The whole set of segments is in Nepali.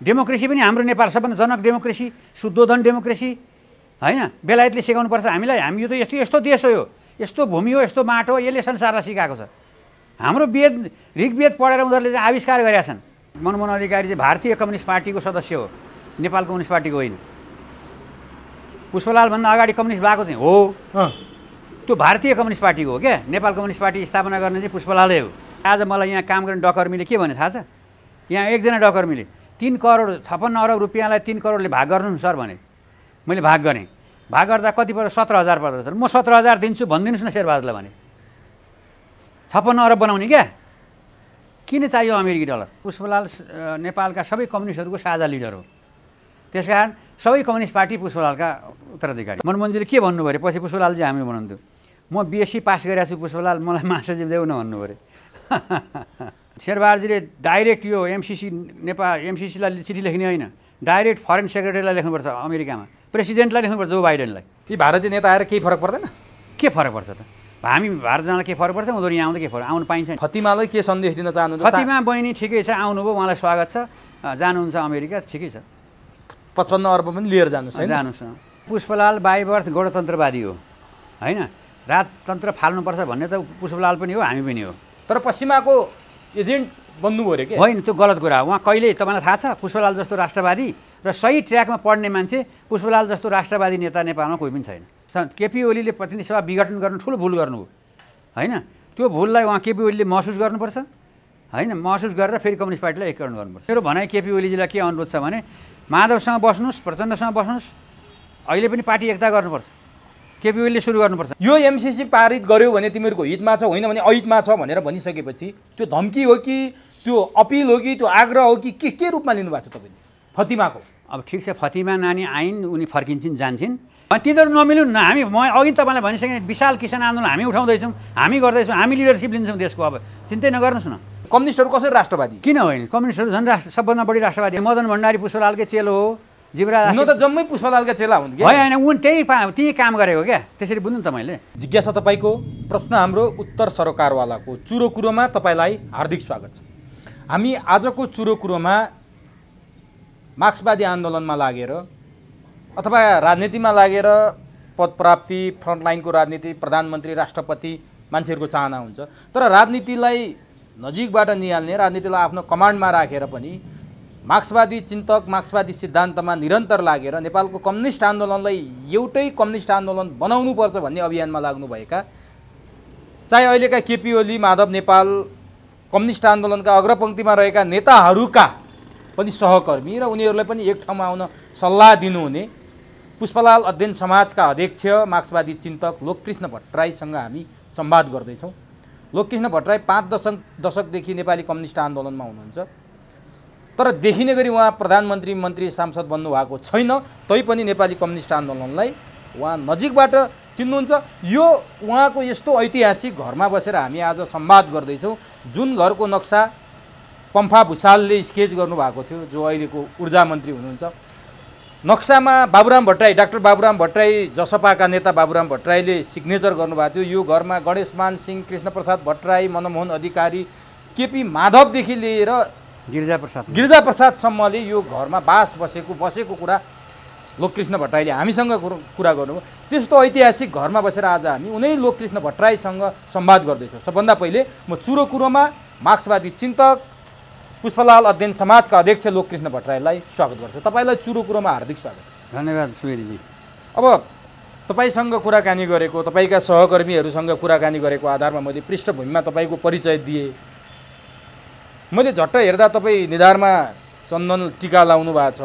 डेमोक्रेसी पनि हाम्रो नेपाल सबभन्दा जनक डेमोक्रेसी, शुद्धोधन डेमोक्रेसी होइन। बेलायतले सिकाउनुपर्छ हामीलाई, हामी यो त यस्तो यस्तो देश हो, यो यस्तो भूमि हो, यस्तो माटो हो, यसले संसारलाई सिकाएको छ। हाम्रो वेद ऋग्वेद पढेर उनीहरूले चाहिँ आविष्कार गरेका छन्। मनमोहन अधिकारी चाहिँ भारतीय कम्युनिस्ट पार्टीको सदस्य हो, नेपाल कम्युनिस्ट पार्टीको होइन। पुष्पलालभन्दा अगाडि कम्युनिस्ट भएको चाहिँ हो, त्यो भारतीय कम्युनिस्ट पार्टीको हो क्या। नेपाल कम्युनिस्ट पार्टी स्थापना गर्ने चाहिँ पुष्पलालै हो। आज मलाई यहाँ काम गर्ने डकर्मीले के भने थाहा छ? यहाँ एकजना डकर्मीले 3 करोड 56 अरब रुपियाँलाई 3 करोडले भाग गर्नु सर भने। मैले भाग गरेँ, भाग गर्दा कति पर्छ? 17,000 पर्छ सर। म 17,000 दिन्छु भनिदिनुहोस् न शेरबहादुरलाई भने। 56 अरब बनाउने क्या, किन चाहियो अमेरिकी डलर? पुष्पलाल नेपालका सबै कम्युनिस्टहरूको साझा लिडर हो, त्यसकारण सबै कम्युनिस्ट पार्टी पुष्पलालका उत्तराधिकारी। मनमोहनजीले के भन्नु पऱ्यो? पछि पुष्पलालजी हामी बनाउँथ्यो, म बिएससी पास गरेको छु पुष्पलाल, मलाई मास्टरजी देऊ न भन्नु पऱ्यो। शेरबहादुरजीले डाइरेक्ट यो एमसिसी नेपाल एमसिसीलाई चिठी लेख्ने होइन, डाइरेक्ट फरेन सेक्रेटरीलाई लेख्नुपर्छ अमेरिकामा, प्रेसिडेन्टलाई लेख्नुपर्छ जो बाइडेनलाई। यी भारतीय नेता आएर केही फरक पर्दैन? के फरक पर्छ त? हामी भारत जाँदा के फरक पर्छ? उनीहरू यहाँ आउँदा के फरक? आउनु पाइन्छ नि। फतिमालाई के सन्देश दिन चाहनुहुन्छ? फतिमा बहिनी ठिकै छ, आउनुभयो, उहाँलाई स्वागत छ, जानुहुन्छ अमेरिका, ठिकै छ। 55 अर्ब पनि लिएर जानुहोस् हैन? जानुहोस् न। पुष्पलाल बाई बर्थ गणतन्त्रवादी हो होइन, राजतन्त्र फाल्नुपर्छ भन्ने त पुष्पलाल पनि हो, हामी पनि हो। तर पश्चिमाको एजेन्ट बन्नुभयो अरे के? होइन, त्यो गलत कुरा हो। उहाँ कहिले, तपाईँलाई थाहा छ, पुष्पलाल जस्तो राष्ट्रवादी र सही ट्र्याकमा पढ्ने मान्छे पुष्पलाल जस्तो राष्ट्रवादी नेता नेपालमा कोही पनि छैन। केपी ओलीले प्रतिनिधि सभा विघटन गर्नु ठुलो भुल गर्नुभयो होइन। त्यो भुललाई उहाँ केपी ओलीले महसुस गर्नुपर्छ होइन, महसुस गरेर फेरि कम्युनिस्ट पार्टीलाई एकीकरण गर्नुपर्छ। मेरो भनाइ केपी ओलीजीलाई के अनुरोध छ भने माधवसँग बस्नुहोस्, प्रचण्डसँग बस्नुहोस्, अहिले पनि पार्टी एकता गर्नुपर्छ, केपी ओलीले सुरु गर्नुपर्छ। यो एमसिसी पारित गर्यो भने तिमीहरूको हितमा छ, होइन भने अहितमा छ भनेर भनिसकेपछि त्यो धम्की हो कि त्यो अपिल हो कि त्यो आग्रह हो कि के रूपमा लिनुभएको छ तपाईँले फतिमाको? अब ठिक छ, फतिमा नानी आइन्, उनी फर्किन्छन् जान्छन्, तिनीहरू नमिलुन् न। हामी म अघि तपाईँलाई भनिसकेँ, विशाल किसान आन्दोलन हामी उठाउँदैछौँ, हामी गर्दैछौँ, हामी लिडरसिप लिन्छौँ देशको। अब चिन्तै नगर्नुहोस् न। कम्युनिस्टहरू कसरी राष्ट्रवादी? किन होइन, कम्युनिस्टहरू झन् सबभन्दा बढी राष्ट्रवादी। मदन भण्डारी पुष्पलालकै चेलो हो, जीवराज हुन त जम्मै पुष्पलालका चेला हुन् कि होइन, उन त्यही काम गरेको क्या। त्यसरी बुझ्नु न तपाईँले। जिज्ञासा तपाईँको प्रश्न हाम्रो उत्तर सरोकारवालाको चुरो कुरोमा तपाईँलाई हार्दिक स्वागत छ। हामी आजको चुरो कुरोमा मार्क्सवादी आन्दोलनमा लागेर अथवा राजनीतिमा लागेर पद प्राप्ति, फ्रन्टलाइनको राजनीति, प्रधानमन्त्री, राष्ट्रपति मान्छेहरूको चाहना हुन्छ, तर राजनीतिलाई नजिकबाट निहाल्ने, राजनीतिलाई आफ्नो कमान्डमा राखेर पनि मार्क्सवादी चिन्तक, मार्क्सवादी सिद्धान्तमा निरन्तर लागेर नेपालको कम्युनिस्ट आन्दोलनलाई एउटै कम्युनिस्ट आन्दोलन बनाउनुपर्छ भन्ने अभियानमा लाग्नुभएका, चाहे अहिलेका केपी ओली, माधव नेपाल, कम्युनिस्ट आन्दोलनका अग्रपङ्क्तिमा रहेका नेताहरूका पनि सहकर्मी र उनीहरूलाई पनि एक ठाउँमा आउन सल्लाह दिनुहुने पुष्पलाल अध्ययन समाजका अध्यक्ष मार्क्सवादी चिन्तक लोककृष्ण भट्टराईसँग हामी संवाद गर्दैछौँ। लोककृष्ण भट्टराई 5 दशकदेखि नेपाली कम्युनिस्ट आन्दोलनमा हुनुहुन्छ, तर देखिने गरी उहाँ प्रधानमन्त्री, मन्त्री, सांसद बन्नुभएको छैन, तैपनि नेपाली कम्युनिस्ट आन्दोलनलाई उहाँ नजिकबाट चिन्नुहुन्छ। यो उहाँको यस्तो ऐतिहासिक घरमा बसेर हामी आज संवाद गर्दैछौँ, जुन घरको नक्सा पम्फा भुसालले स्केच गर्नुभएको थियो, जो अहिलेको ऊर्जा मन्त्री हुनुहुन्छ। नक्सामा बाबुराम भट्टराई, डाक्टर बाबुराम भट्टराई, जसपाका नेता बाबुराम भट्टराईले सिग्नेचर गर्नुभएको थियो। यो घरमा गणेशमान सिंह, कृष्णप्रसाद भट्टराई, मनमोहन अधिकारी, केपी माधवदेखि लिएर गिरिजाप्रसादसम्मले यो घरमा बसेको कुरा लोककृष्ण भट्टराईले हामीसँग कुरा गर्नुभयो। त्यस्तो ऐतिहासिक घरमा बसेर आज हामी उनै लोककृष्ण भट्टराईसँग संवाद गर्दैछौँ। सबभन्दा पहिले म चुरो कुरोमा मार्क्सवादी चिन्तक, पुष्पलाल अध्ययन समाजका अध्यक्ष लोककृष्ण भट्टराईलाई स्वागत गर्छु। तपाईँलाई चुरो कुरोमा हार्दिक स्वागत छ। धन्यवाद सुवेदीजी। अब तपाईँसँग कुराकानी गरेको, तपाईँका सहकर्मीहरूसँग कुराकानी गरेको आधारमा मैले पृष्ठभूमिमा तपाईँको परिचय दिएँ। मैले झट्ट हेर्दा तपाईँ निधारमा चन्दन टीका लाउनु भएको छ,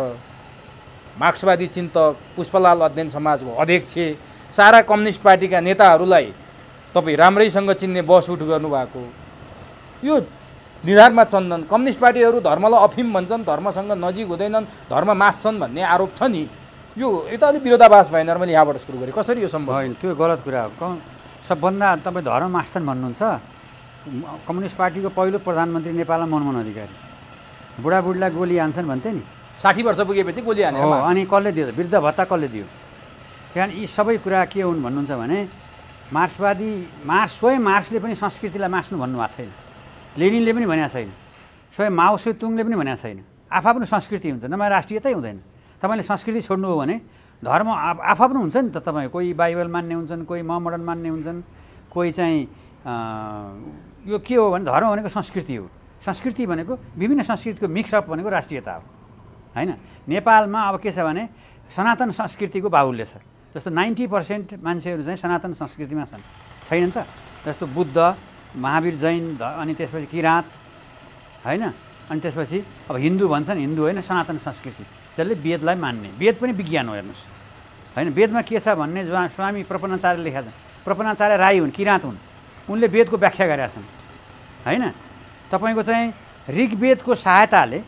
मार्क्सवादी चिन्तक, पुष्पलाल अध्ययन समाजको अध्यक्ष, सारा कम्युनिस्ट पार्टीका नेताहरूलाई तपाईँ राम्रैसँग चिन्ने बस उठ गर्नुभएको। यो निधारमा चन्दन, कम्युनिस्ट पार्टीहरू धर्मलाई अफिम भन्छन्, धर्मसँग नजिक हुँदैनन्, धर्म मास्छन् भन्ने आरोप छ नि, यो यता अलिक विरोधाभास भएन र मैले यहाँबाट सुरु गरेँ, कसरी यो सम्भव? होइन, त्यो गलत कुरा हो। सबभन्दा तपाईँ धर्म मास्छन् भन्नुहुन्छ, कम्युनिस्ट पार्टीको पहिलो प्रधानमन्त्री नेपालमा मनमोहन अधिकारी, बुढाबुढीलाई गोली हान्छन् भन्थे नि, 60 वर्ष पुगेपछि गोली हानेर। अनि कसले दियो? वृद्ध भत्ता कसले दियो? त्यहाँदेखि यी सबै कुरा के हुन् भन्नुहुन्छ भने स्वयं मार्क्सले पनि संस्कृतिलाई मास्नु भन्नुभएको छैन, लेनिनले पनि भनेको छैन, स्वयं माओ सेतुङले पनि भनेको छैन। आफ्नो संस्कृति हुन्छ, नभए राष्ट्रियतै हुँदैन। तपाईँले संस्कृति छोड्नु हो भने धर्म आफ्नो हुन्छ नि त। तपाईँ कोही बाइबल मान्ने हुन्छन्, कोही मोहम्मडन मान्ने हुन्छन्, कोही चाहिँ यो के हो भने धर्म भनेको संस्कृति हो। संस्कृति भनेको विभिन्न संस्कृतिको मिक्सअप भनेको राष्ट्रियता हो होइन। नेपालमा अब के छ भने सनातन संस्कृतिको बाहुल्य छ। जस्तो 90% मान्छेहरू चाहिँ सनातन संस्कृतिमा छन्, छैनन् त। जस्तो बुद्ध, महावीर, जैन, अनि त्यसपछि किराँत होइन। अनि त्यसपछि अब हिन्दू भन्छन्, हिन्दू होइन, सनातन संस्कृति, जसले वेदलाई मान्ने। वेद पनि विज्ञान हो हेर्नुहोस् होइन। वेदमा के छ भन्ने स्वामी प्रपन्नाचार्यले लेखेका छन्। प्रपन्नाचार्य राई हुन्, किराँत हुन्, उनले वेदको व्याख्या गरेका छन् होइन। तपाईँको चाहिँ ऋग्वेदको सहायताले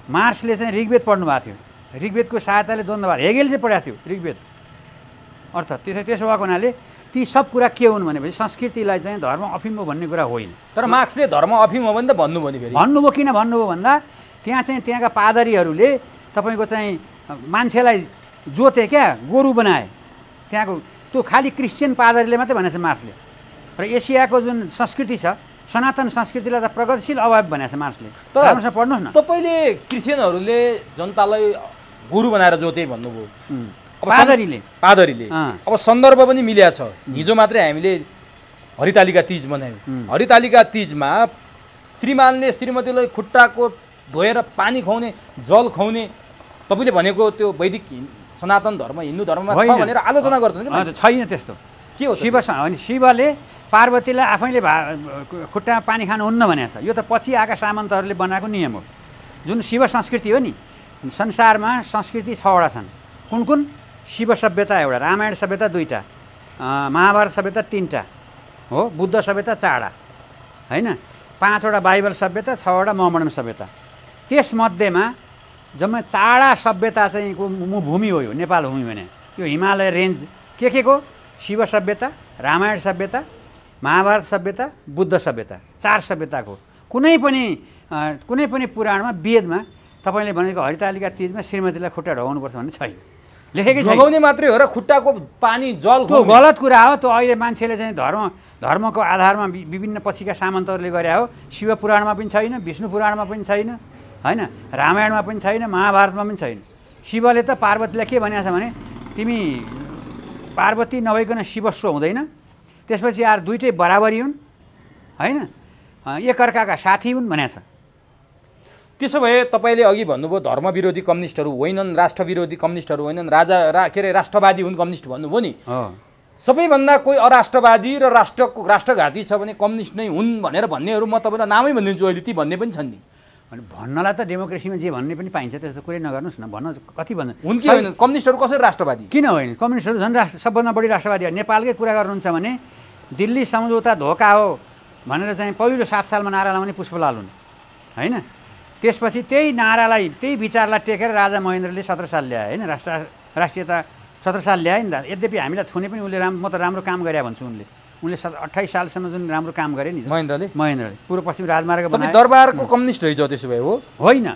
मार्क्सले चाहिँ ऋग्वेद पढ्नु भएको थियो, ऋग्वेदको सहायताले द्वन्द्ववाद हेगेल चाहिँ पढाएको थियो ऋग्वेद अर्थ। त्यसो भएको हुनाले ती सब कुरा के हुन् भनेपछि संस्कृतिलाई चाहिँ धर्म अफिम हो भन्ने कुरा होइन। तर मार्क्सले धर्म अफिम हो भने त भन्नुभयो नि फेरि। भन्नुभयो, किन भन्नुभयो भन्दा त्यहाँ चाहिँ त्यहाँका पादरीहरूले तपाईँको चाहिँ मान्छेलाई जोते क्या, गोरु बनाए त्यहाँको। त्यो खालि क्रिस्चियन पादरीले मात्रै भनेको छ मार्क्सले। र एसियाको जुन संस्कृति छ, सनातन संस्कृतिलाई त प्रगतिशील अभाव भनेको छ मार्क्सले। तर राम्रोसँग पढ्नुहोस् न। तपाईँले क्रिस्चियनहरूले जनतालाई गुरु बनाएर जोते भन्नुभयो, पादरीले। अब सन्दर्भ पनि मिल्या छ। हिजो मात्रै हामीले हरितालिका तीज मनायौँ। हरितालिका तीजमा श्रीमानले श्रीमतीलाई खुट्टाको धोएर पानी खुवाउने, जल खुवाउने, तपाईँले भनेको त्यो वैदिक सनातन धर्म हिन्दू धर्ममा छ भनेर आलोचना गर्छन् कि? छैन त्यस्तो। के हो? शिवले पार्वतीलाई आफैले खुट्टामा पानी खानुहुन्न भनेको छ। यो त पछि आएका सामन्तहरूले बनाएको नियम हो। जुन शिव संस्कृति हो नि, संसारमा संस्कृति 6वटा छन्। कुन कुन? शिव सभ्यता एउटा, रामायण सभ्यता 2टा, महाभारत सभ्यता 3टा हो, बुद्ध सभ्यता 4वटा होइन, 5वटा बाइबल सभ्यता, 6वटा मोहम्मडन सभ्यता। त्यसमध्येमा जम्मा 4वटा सभ्यता चाहिँ भूमि हो यो नेपाल भूमि भने। यो हिमालय रेन्ज के को? शिव सभ्यता, रामायण सभ्यता, महाभारत सभ्यता, बुद्ध सभ्यता, 4 सभ्यताको कुनै पनि पुराणमा वेदमा तपाईँले भनेको हरितालिका तीजमा श्रीमतीलाई खुट्टा ढोगाउनुपर्छ भन्ने छैन, लेखेकै छैन। ढोगाउने मात्रै हो र खुट्टाको पानी जल त्यो गलत कुरा हो। त्यो अहिले मान्छेले चाहिँ धर्मको आधारमा विभिन्न पछिका सामन्तहरूले गरे हो। शिव पुराणमा पनि छैन, विष्णु पुराणमा पनि छैन होइन, रामायणमा पनि छैन, महाभारतमा पनि छैन। शिवले त पार्वतीलाई के भनेको छ भने तिमी पार्वती नभइकन शिवस्व हुँदैन, त्यसपछि यार दुइटै बराबरी हुन् होइन, एकअर्काका साथी हुन् भनेको छ। त्यसो भए तपाईँले अघि भन्नुभयो धर्म विरोधी कम्युनिस्टहरू होइनन्, राष्ट्र विरोधी कम्युनिस्टहरू होइनन्, राष्ट्रवादी हुन् कम्युनिस्ट भन्नुभयो नि। सबैभन्दा कोही अराष्ट्रवादी र राष्ट्रघाती छ भने कम्युनिस्ट नै हुन् भनेर भन्नेहरू म तपाईँलाई नामै भनिदिन्छु अहिले, ती भन्ने पनि छन् नि। अनि भन्नलाई त डेमोक्रेसीमा जे भन्ने पनि पाइन्छ, त्यस्तो कुरै नगर्नुहोस् न। भन्न कति भन्नु हुन् कि होइन? कम्युनिस्टहरू कसरी राष्ट्रवादी? किन होइन? कम्युनिस्टहरू झन् सबभन्दा बढी राष्ट्रवादी हो। नेपालकै कुरा गर्नुहुन्छ भने दिल्ली सम्झौता धोका हो भनेर चाहिँ पहिलो 7 सालमा नारा लाउने पुष्पलाल हुन् होइन। त्यसपछि त्यही नारालाई, त्यही विचारलाई टेकेर राजा महेन्द्रले 17 साल ल्याए होइन, राष्ट्रियता 17 साल ल्याए नि त। यद्यपि हामीलाई थुने पनि उसले म त राम्रो काम गरे भन्छ उनले 28 सालसम्म जुन राम्रो काम गरे नि महेन्द्रले पूर्व पश्चिम राजमार्ग बनाए। दरबारको कम्युनिस्ट रहेछ त्यसो भए? हो होइन,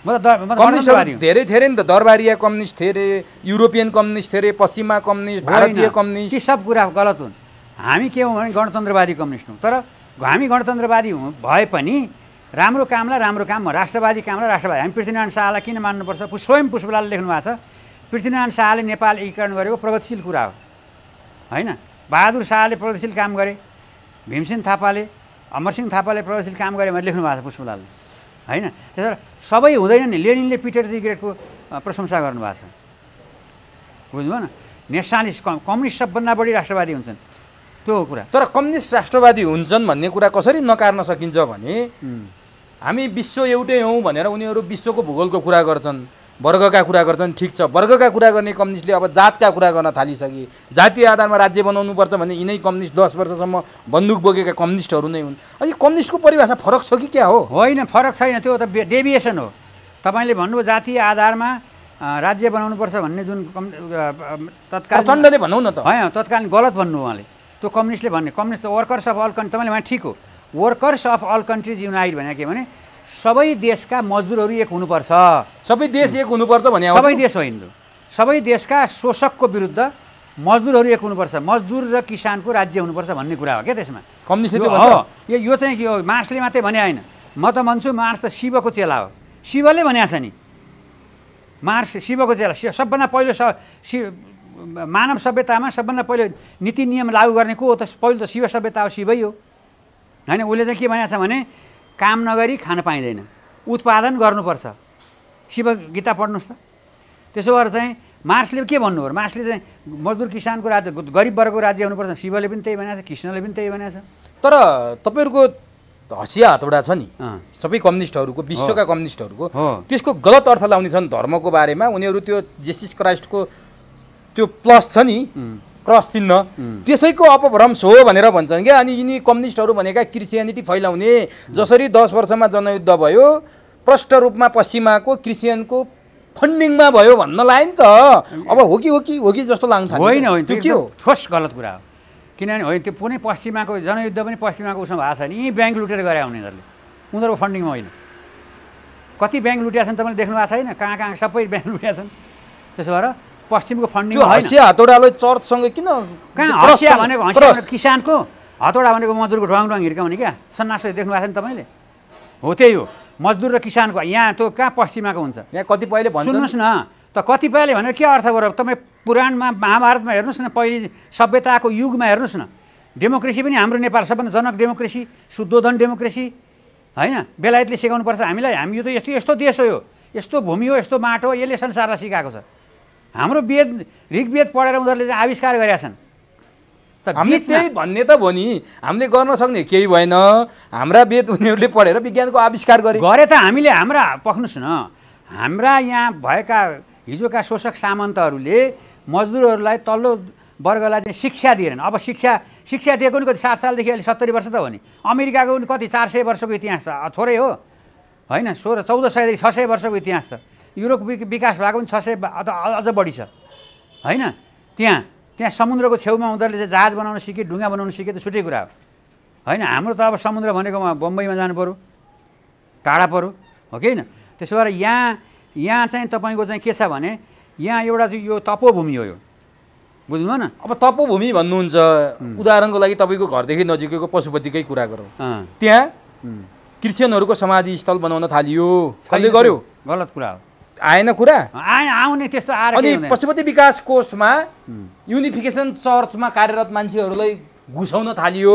म त कम्युनिस्टहरू धेरै नि त। दरबारिया कम्युनिस्ट थिए रे, युरोपियन कम्युनिस्ट थिए रे, पश्चिमा कम्युनिस्ट, भारतीय कम्युनिस्ट, ती सब कुरा गलत हुन्। हामी के हौँ भने गणतन्त्रवादी कम्युनिस्ट हौँ। तर हामी गणतन्त्रवादी भए पनि राम्रो कामलाई राम्रो काम, राष्ट्रवादी कामलाई राष्ट्रवादी। हामी पृथ्वीनारायण शाहलाई किन मान्नुपर्छ? स्वयं पुष्पलालले लेख्नु भएको छ, पृथ्वीनारायण शाहले नेपाल एकीकरण गरेको प्रगतिशील कुरा हो होइन। बहादुर शाहले प्रगतिशील काम गरे, भीमसेन थापाले, अमरसिंह थापाले प्रगतिशील काम गरे भनेर लेख्नु भएको छ पुष्पलालले होइन। त्यसो सबै हुँदैन नि। लेनिनले पिटर द ग्रेटको प्रशंसा गर्नुभएको छ, बुझ्नुभयो न। नेसनलिस्ट कम्युनिस्ट सबभन्दा बढी राष्ट्रवादी हुन्छन्, त्यो कुरा। तर कम्युनिस्ट राष्ट्रवादी हुन्छन् भन्ने कुरा कसरी नकार्न सकिन्छ भने हामी विश्व एउटै हौँ भनेर उनीहरू विश्वको भूगोलको कुरा गर्छन्, वर्गका कुरा गर्छन्। ठिक छ, वर्गका कुरा गर्ने कम्युनिस्टले अब जातका कुरा गर्न थालिसके। जातीय आधारमा राज्य बनाउनुपर्छ भने यिनै कम्युनिस्ट 10 वर्षसम्म बन्दुक बोकेका कम्युनिस्टहरू नै हुन्। अनि कम्युनिस्टको परिभाषा फरक छ कि क्या हो? होइन, फरक छैन, त्यो त डेभिएसन हो। तपाईँले भन्नुभयो जातीय आधारमा राज्य बनाउनुपर्छ भन्ने जुन तत्कालीन प्रचण्डले भनौँ न त, होइन तत्कालीन गलत भन्नु उहाँले। त्यो कम्युनिस्टले भन्ने, कम्युनिस्ट त वर्कर्स अफ अल कन्ट्री, तपाईँले भने ठिक हो, workers of all countries unite भने के भने सबै देशका मजदुरहरू एक हुनुपर्छ। सबै देश एक हुनुपर्छ भने सबै देश होइन, सबै देशका शोषकको विरुद्ध मजदुरहरू एक हुनुपर्छ, मजदुर र किसानको राज्य हुनुपर्छ भन्ने कुरा हो क्या त्यसमा। कम्युनिस्टले हो यो चाहिँ के हो? मार्क्सले मात्रै भने होइन, म त भन्छु मार्क्स त शिवको चेला हो। शिवले भनेको छ नि मार्क्स शिवको चेला सबभन्दा पहिलो मानव सभ्यतामा सबभन्दा पहिलो नीति नियम लागू गर्ने को हो त पहिलो त शिव सभ्यता हो शिवै हो होइन उसले चाहिँ के भनेको छ भने काम नगरी खान पाइँदैन उत्पादन गर्नुपर्छ शिव गीता पढ्नुहोस् त त्यसो भएर चाहिँ मार्क्सले के भन्नु हो मार्क्सले चाहिँ मजदुर किसानको राज्य गरिब वर्गको राज्य हुनुपर्छ शिवले पनि त्यही भनेको छ कृष्णले पनि त्यही भनेको छ तर तपाईँहरूको हँसिया हतौडा छ नि सबै कम्युनिस्टहरूको विश्वका कम्युनिस्टहरूको त्यसको गलत अर्थ लाउने छन् धर्मको बारेमा उनीहरू त्यो जेसस क्राइस्टको त्यो प्लस छ नि क्रस चिन्ह त्यसैको अपभ्रंश हो भनेर भन्छन् क्या अनि यिनी कम्युनिस्टहरू भनेका क्रिस्चियनिटी फैलाउने जसरी 10 वर्षमा जनयुद्ध भयो प्रष्ट रूपमा पश्चिमाको क्रिस्चियनको फन्डिङमा भयो भन्न लाग्यो नि त अब हो कि जस्तो लाग्न थाल्यो होइन त्यो के हो ठोस गलत कुरा हो किनभने होइन त्यो पुनै पश्चिमाको जनयुद्ध पनि पश्चिमाको उसमा भएको छ नि यी ब्याङ्क लुटेर गरे उनीहरूले उनीहरूको फन्डिङमा होइन कति ब्याङ्क लुटेका छन् तपाईँले देख्नु भएको छैन कहाँ सबै ब्याङ्क लुटेका छन् त्यसो भएर पश्चिमको फन्डिङ हँसिया हतौडालाई चर्चसँग किन कहाँ हँसिया भनेको किसानको हतौडा भनेको मजदुरको ढुवाङ हिर्काउने क्या सन्नासो देख्नु भएको छ नि तपाईँले हो त्यही हो मजदुर र किसानको यहाँ त्यो कहाँ पश्चिमाको हुन्छ यहाँ कतिपयले भन्छ सुन्नुहोस् न त कतिपयले भनेर के अर्थ गरौँ तपाईँ पुराणमा महाभारतमा हेर्नुहोस् न पहिले सभ्यताको युगमा हेर्नुहोस् न डेमोक्रेसी पनि हाम्रो नेपाल सबभन्दा जनक डेमोक्रेसी शुद्धोधन डेमोक्रेसी होइन बेलायतले सिकाउनुपर्छ हामीलाई हामी यो त यस्तो देश हो यो यस्तो भूमि हो यस्तो माटो हो यसले संसारलाई सिकाएको छ हाम्रो वेद ऋग्वेद पढेर उनीहरूले चाहिँ आविष्कार गरेका छन् हामीले त्यही भन्ने त भयो नि हामीले गर्न सक्ने केही भएन हाम्रा वेद उनीहरूले पढेर विज्ञानको आविष्कार गरे त हामीले हाम्रा पख्नुहोस् न हाम्रा यहाँ भएका हिजोका शोषक सामन्तहरूले मजदुरहरूलाई तल्लो वर्गलाई चाहिँ शिक्षा दिएन अब शिक्षा दिएको नि कति 7 सालदेखि अहिले 70 वर्ष त हो नि अमेरिकाको पनि कति 400 वर्षको इतिहास छ थोरै हो होइन 1400देखि 600 वर्षको इतिहास छ युरोप विकास भएको पनि 600 अझ बढी छ होइन त्यहाँ समुद्रको छेउमा उनीहरूले चाहिँ जहाज बनाउन सिके ढुङ्गा बनाउन सिके त छुट्टै कुरा हो होइन हाम्रो त अब समुद्र भनेकोमा बम्बईमा जानु पऱ्यो टाढा पऱ्यो हो कि होइन त्यसो भएर यहाँ चाहिँ तपाईँको चाहिँ के छ भने यहाँ एउटा चाहिँ यो तपोभूमि हो यो बुझ्नुभयो न अब तपोभूमि भन्नुहुन्छ उदाहरणको लागि तपाईँको घरदेखि नजिकैको पशुपतिकै कुरा गरौँ त्यहाँ क्रिस्चियनहरूको समाधि स्थल बनाउन थालियो कसले गर्यो गलत कुरा हो आएन कुरा आउने त्यस्तो आएर अनि पशुपति विकास कोषमा युनिफिकेसन चर्चमा कार्यरत मान्छेहरूलाई घुसाउन थालियो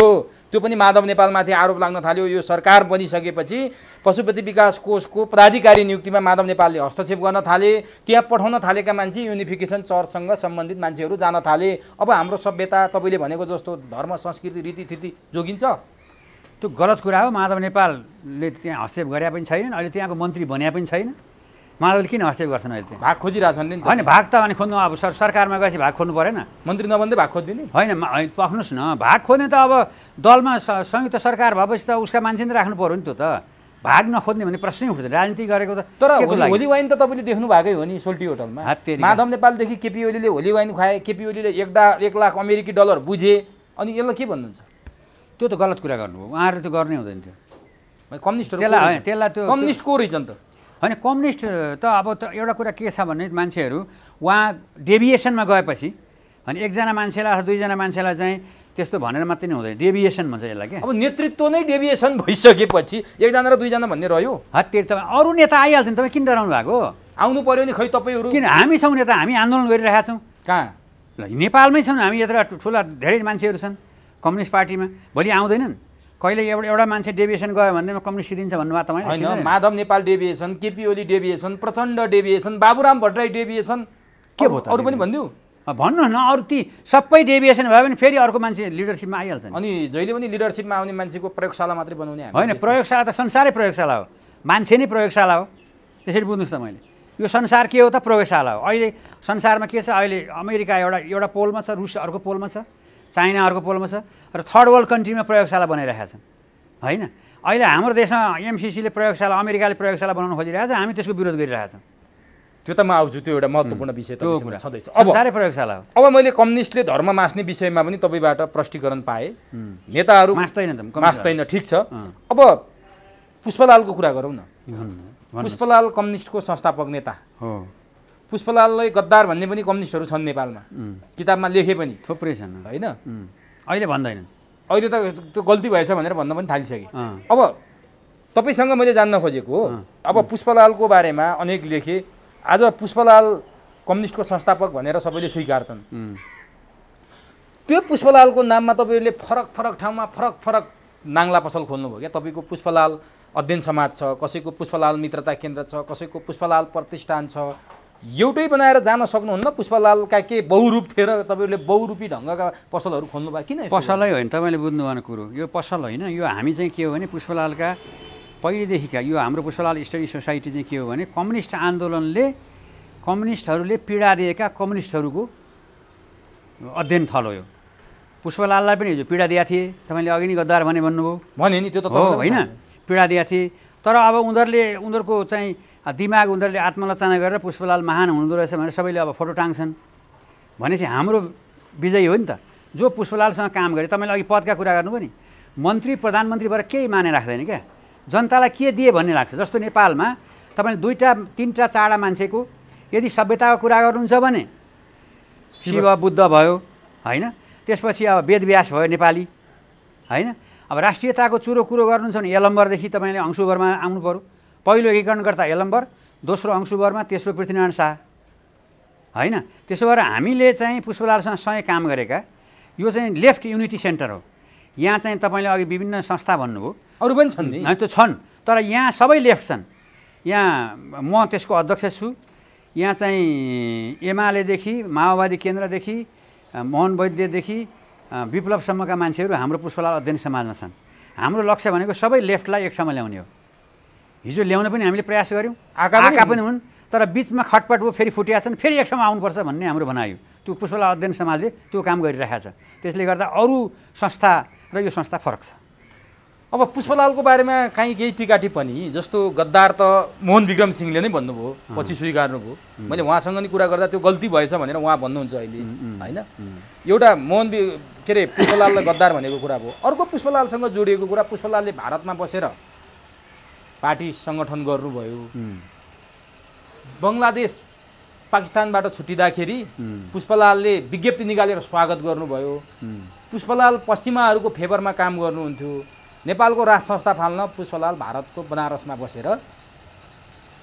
त्यो पनि माधव नेपालमाथि आरोप लाग्न थाल्यो यो सरकार बनिसकेपछि पशुपति विकास कोषको पदाधिकारी नियुक्तिमा माधव नेपालले हस्तक्षेप गर्न थाले त्यहाँ पठाउन थालेका मान्छे युनिफिकेसन चर्चसँग सम्बन्धित मान्छेहरू जान थाले अब हाम्रो सभ्यता तपाईँले भनेको जस्तो धर्म संस्कृति रीतिथिति जोगिन्छ त्यो गलत कुरा हो माधव नेपालले त्यहाँ हस्तक्षेप गरे पनि छैन अहिले त्यहाँको मन्त्री बने पनि छैन माधवले किन हस्तक्षेप गर्छन् अहिले त्यहाँ भाग खोजिरहेछन् नि होइन भाग त अनि खोज्नु अब सरकारमा गएपछि भाग खोज्नु परेन मन्त्री नबन्दै भाग खोजिदिने होइन पख्नुहोस् न भाग खोज्ने त अब दलमा संयुक्त सरकार भएपछि त उसका मान्छे नै राख्नु पऱ्यो नि त्यो त भाग नखोज्ने भन्ने प्रश्नै उठ्दैन राजनीति गरेको त तर होली वाइन त तपाईँले देख्नु भएकै हो नि सोल्टी होटलमा माधव नेपालदेखि केपी ओलीले होली वाइन खुवाए केपी ओलीले 1 लाख अमेरिकी डलर बुझे अनि यसलाई के भन्नुहुन्छ त्यो त गलत कुरा गर्नु हो उहाँहरू त्यो गर्नै हुँदैन थियो कम्युनिस्टहरू त्यसलाई त्यो कम्युनिस्टको रिजन त होइन कम्युनिस्ट त अब त एउटा कुरा के छ भने मान्छेहरू उहाँ डेभिएसनमा गएपछि अनि एकजना मान्छेलाई अथवा दुईजना मान्छेलाई चाहिँ त्यस्तो भनेर मात्रै नै हुँदैन डेभिएसन भन्छ यसलाई क्या अब नेतृत्व नै डेभिएसन भइसकेपछि एकजना र दुईजना भन्ने रह्यो हत्तेरी तपाईँ अरू नेता आइहाल्छ नि तपाईँ किन डराउनु भएको आउनु पर्यो नि खै तपाईँहरू किन हामी छौँ नेता हामी आन्दोलन गरिरहेका छौँ कहाँ ल नेपालमै छौँ हामी यत्र ठुला धेरै मान्छेहरू छन् कम्युनिस्ट पार्टीमा भोलि आउँदैनन् कहिले एउटा मान्छे डेभिएसन गयो भन्दैमा कम्युनिस्ट दिन्छ भन्नुभयो तपाईँ होइन Madhav Nepal deviation KP Oli deviation Prachanda deviation Baburam Bhattarai deviation के भयो अरू पनि भनिदिऊ भन्नुहोस् न अरू ती सबै डेभिएसन भयो भने फेरि अर्को मान्छे लिडरसिपमा आइहाल्छ अनि जहिले पनि लिडरसिपमा आउने मान्छेको प्रयोगशाला मात्रै बनाउने होइन प्रयोगशाला त संसारै प्रयोगशाला हो मान्छे नै प्रयोगशाला हो त्यसरी बुझ्नुहोस् त मैले यो संसार के हो त प्रयोगशाला हो अहिले संसारमा के छ अहिले अमेरिका एउटा पोलमा छ रुस अर्को पोलमा छ चाइना अर्को पोलमा छ र थर्ड वर्ल्ड कन्ट्रीमा प्रयोगशाला बनाइरहेका छन् होइन अहिले हाम्रो देशमा एमसिसीले प्रयोगशाला अमेरिकाले प्रयोगशाला बनाउन खोजिरहेको छ हामी त्यसको विरोध गरिरहेका छौँ त्यो त म आउँछु त्यो एउटा महत्त्वपूर्ण विषय छँदैछ अब साह्रै प्रयोगशाला हो अब मैले कम्युनिस्टले धर्म मास्ने विषयमा पनि तपाईँबाट प्रष्टीकरण पाएँ नेताहरू मास्दैन ठिक छ अब पुष्पलालको कुरा गरौँ न पुष्पलाल कम्युनिस्टको संस्थापक नेता हो पुष्पलाललाई गद्दार भन्ने पनि कम्युनिस्टहरू छन् नेपालमा किताबमा लेखे पनि थुप्रै छन् होइन अहिले भन्दैनन् अहिले त त्यो गल्ती भएछ भनेर भन्न पनि थालिसके अब तपाईँसँग मैले जान्न खोजेको हो अब पुष्पलालको बारेमा अनेक लेखे आज पुष्पलाल कम्युनिस्टको संस्थापक भनेर सबैले स्वीकार्छन् त्यो पुष्पलालको नाममा तपाईँहरूले फरक फरक ठाउँमा फरक फरक नाङ्ला पसल खोल्नुभयो क्या तपाईँको पुष्पलाल अध्ययन समाज छ कसैको पुष्पलाल मित्रता केन्द्र छ कसैको पुष्पलाल प्रतिष्ठान छ एउटै बनाएर जान सक्नुहुन्न पुष्पलालका के बहुरूप थिए र तपाईँहरूले बहुरूपी ढङ्गका पसलहरू खोल्नु भयो किन पसलै होइन तपाईँले बुझ्नुभएको कुरो यो पसल होइन यो हामी चाहिँ के हो भने पुष्पलालका पहिलेदेखिका यो हाम्रो पुष्पलाल स्टडी सोसाइटी चाहिँ के हो भने कम्युनिस्ट आन्दोलनले कम्युनिस्टहरूले पीडा दिएका कम्युनिस्टहरूको अध्ययन थल हो यो पुष्पलाललाई पनि हिजो पीडा दिएका थिए तपाईँले अघि नै गद्दार भन्नुभयो भने नि त्यो त हो होइन पीडा दिएका थिए तर अब उनीहरूको चाहिँ दिमाग उनीहरूले आत्मलोचना गरेर पुष्पलाल महान हुँदो रहेछ भनेर सबैले अब फोटो टाङ्छन् भनेपछि हाम्रो विजय हो नि त जो पुष्पलालसँग काम गरे तपाईँले अघि पदका कुरा गर्नुभयो नि मन्त्री प्रधानमन्त्रीबाट केही माने राख्दैन क्या जनतालाई के दिए भन्ने लाग्छ जस्तो नेपालमा तपाईँले 2-3 4 मान्छेको यदि सभ्यताको कुरा गर्नुहुन्छ भने शिव बुद्ध भयो होइन त्यसपछि अब वेदव्यास भयो नेपाली होइन अब राष्ट्रियताको चुरो कुरो गर्नुहुन्छ भने यलम्बरदेखि तपाईँले अंशुबरमा आउनु पऱ्यो पहिलो एकीकरणकर्ता यलम्बर दोस्रो अंशुबरमा तेस्रो पृथ्वीनारायण शाह होइन त्यसो भएर हामीले चाहिँ पुष्पलालसँग सँगै काम गरेका यो चाहिँ लेफ्ट युनिटी सेन्टर हो यहाँ चाहिँ तपाईँले अघि विभिन्न संस्था भन्नुभयो अरू पनि छन् नि त्यो छन् तर यहाँ सबै लेफ्ट छन् यहाँ म त्यसको अध्यक्ष छु यहाँ चाहिँ एमालेदेखि माओवादी केन्द्रदेखि मोहन वैद्यदेखि विप्लवसम्मका मान्छेहरू हाम्रो पुष्पलाल अध्ययन समाजमा छन् हाम्रो लक्ष्य भनेको सबै लेफ्टलाई एक ठाउँमा ल्याउने हो हिजो ल्याउन पनि हामीले प्रयास गऱ्यौँ आएका पनि हुन् तर बिचमा खटपट भयो फेरि फुटिया छन् फेरि एक ठाउँमा आउनुपर्छ भन्ने हाम्रो भनाइ हो त्यो पुष्पलाल अध्ययन समाजले त्यो काम गरिरहेको छ त्यसले गर्दा अरू संस्था र यो संस्था फरक छ अब पुष्पलालको बारेमा काहीँ केही टिका टिप्पणी जस्तो गद्दार त मोहन विक्रम सिंहले नै भन्नुभयो पछि स्वीकार्नुभयो मैले उहाँसँग नि कुरा गर्दा त्यो गल्ती भएछ भनेर उहाँ भन्नुहुन्छ अहिले होइन एउटा के अरे पुष्पलाललाई गद्दार भनेको कुरा भयो अर्को पुष्पलालसँग जोडिएको कुरा पुष्पलालले भारतमा बसेर पार्टी सङ्गठन गर्नुभयो बङ्गलादेश पाकिस्तानबाट छुट्टिँदाखेरि पुष्पलालले विज्ञप्ति निकालेर स्वागत गर्नुभयो पुष्पलाल पश्चिमाहरूको फेभरमा काम गर्नुहुन्थ्यो नेपालको राज संस्था फाल्न पुष्पलाल भारतको बनारसमा बसेर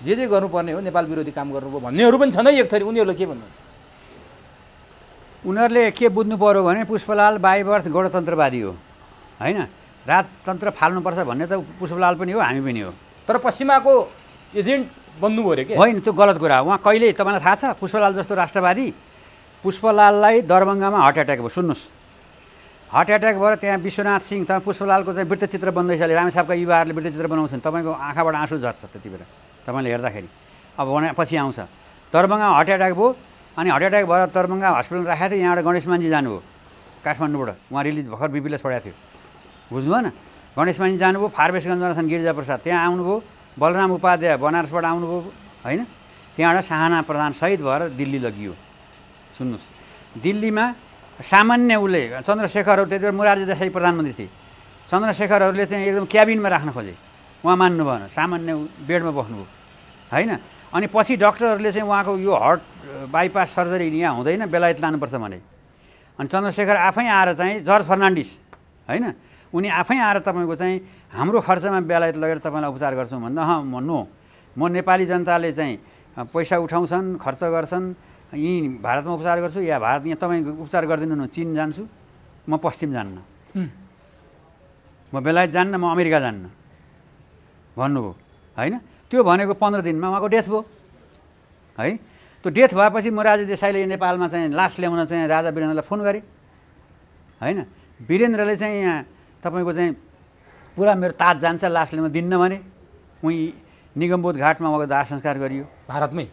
जे गर्नुपर्ने हो नेपाल विरोधी काम गर्नुभयो भन्नेहरू पनि छन् है एक थरी उनीहरूले के भन्नुहुन्छ उनीहरूले के बुझ्नु पर्यो भने पुष्पलाल बाई बर्थ गणतन्त्रवादी हो होइन राजतन्त्र फाल्नुपर्छ भन्ने त पुष्पलाल पनि हो हामी पनि हो तर पश्चिमाको एजेन्ट बन्नुभयो अरे के होइन त्यो गलत कुरा हो उहाँ कहिले तपाईँलाई थाहा छ पुष्पलाल जस्तो राष्ट्रवादी पुष्पलाललाई दरभङ्गामा हार्ट एट्याक भयो सुन्नुहोस् हार्ट एट्याक भएर त्यहाँ विश्वनाथ सिंह तपाईँ पुष्पलालको चाहिँ वृत्तचित्र बन्दैछ अहिले रामेछापका युवाहरूले वृत्तचित्र बनाउँछन् तपाईँको आँखाबाट आँसु झर्छ त्यति बेला तपाईँले हेर्दाखेरि अब पछि आउँछ दरभङ्गामा हार्ट एट्याक भयो अनि हार्ट एट्याक भएर दरभङ्गा हस्पिटल राखेको थियो यहाँबाट गणेश मान्जी जानुभयो काठमाडौँबाट उहाँ रिलिज भर्खर बिपीलाई छोडेको थियो बुझ्नुभयो न गणेश मान्जी जानुभयो फारबेसगञ्जमा छन् गिरिजाप्रसाद त्यहाँ आउनुभयो बलराम उपाध्याय बनारसबाट आउनुभयो होइन त्यहाँबाट साहना प्रधान शहीद भएर दिल्ली लगियो सुन्नुहोस् दिल्लीमा सामान्य उसले चन्द्रशेखरहरू त्यति बेला मोरारजी देसाई प्रधानमन्त्री थिए चन्द्रशेखरहरूले चाहिँ एकदम क्याबिनमा राख्न खोजे उहाँ मान्नु भएन सामान्य बेडमा बस्नुभयो होइन अनि पछि डक्टरहरूले चाहिँ उहाँको यो हार्ट बाइपास सर्जरी यहाँ हुँदैन बेलायत लानुपर्छ भने अनि चन्द्रशेखर आफै आएर चाहिँ जर्ज फर्नान्डिस होइन उनी आफै आएर तपाईँको चाहिँ हाम्रो खर्चमा बेलायत लगेर तपाईँलाई उपचार गर्छौँ भन्दा नो म नेपाली जनताले चाहिँ पैसा उठाउँछन् खर्च गर्छन् यहीँ भारतमा उपचार गर्छु या भारत यहाँ तपाईँ उपचार गरिदिनु न चीन जान्छु म पश्चिम जान्न म बेलायत जान्न म अमेरिका जान्न भन्नुभयो होइन त्यो भनेको 15 दिनमा उहाँको डेथ भयो है त्यो डेथ भएपछि मोरारजी देसाईले नेपालमा चाहिँ लास ल्याउन चाहिँ राजा वीरेन्द्रलाई फोन गरे होइन वीरेन्द्रले चाहिँ यहाँ तपाईँको चाहिँ पुरा मेरो ताज जान्छ लास ल्याउन दिन्न भने उहीँ निगमबोध घाटमा उहाँको दाह संस्कार गरियो भारतमै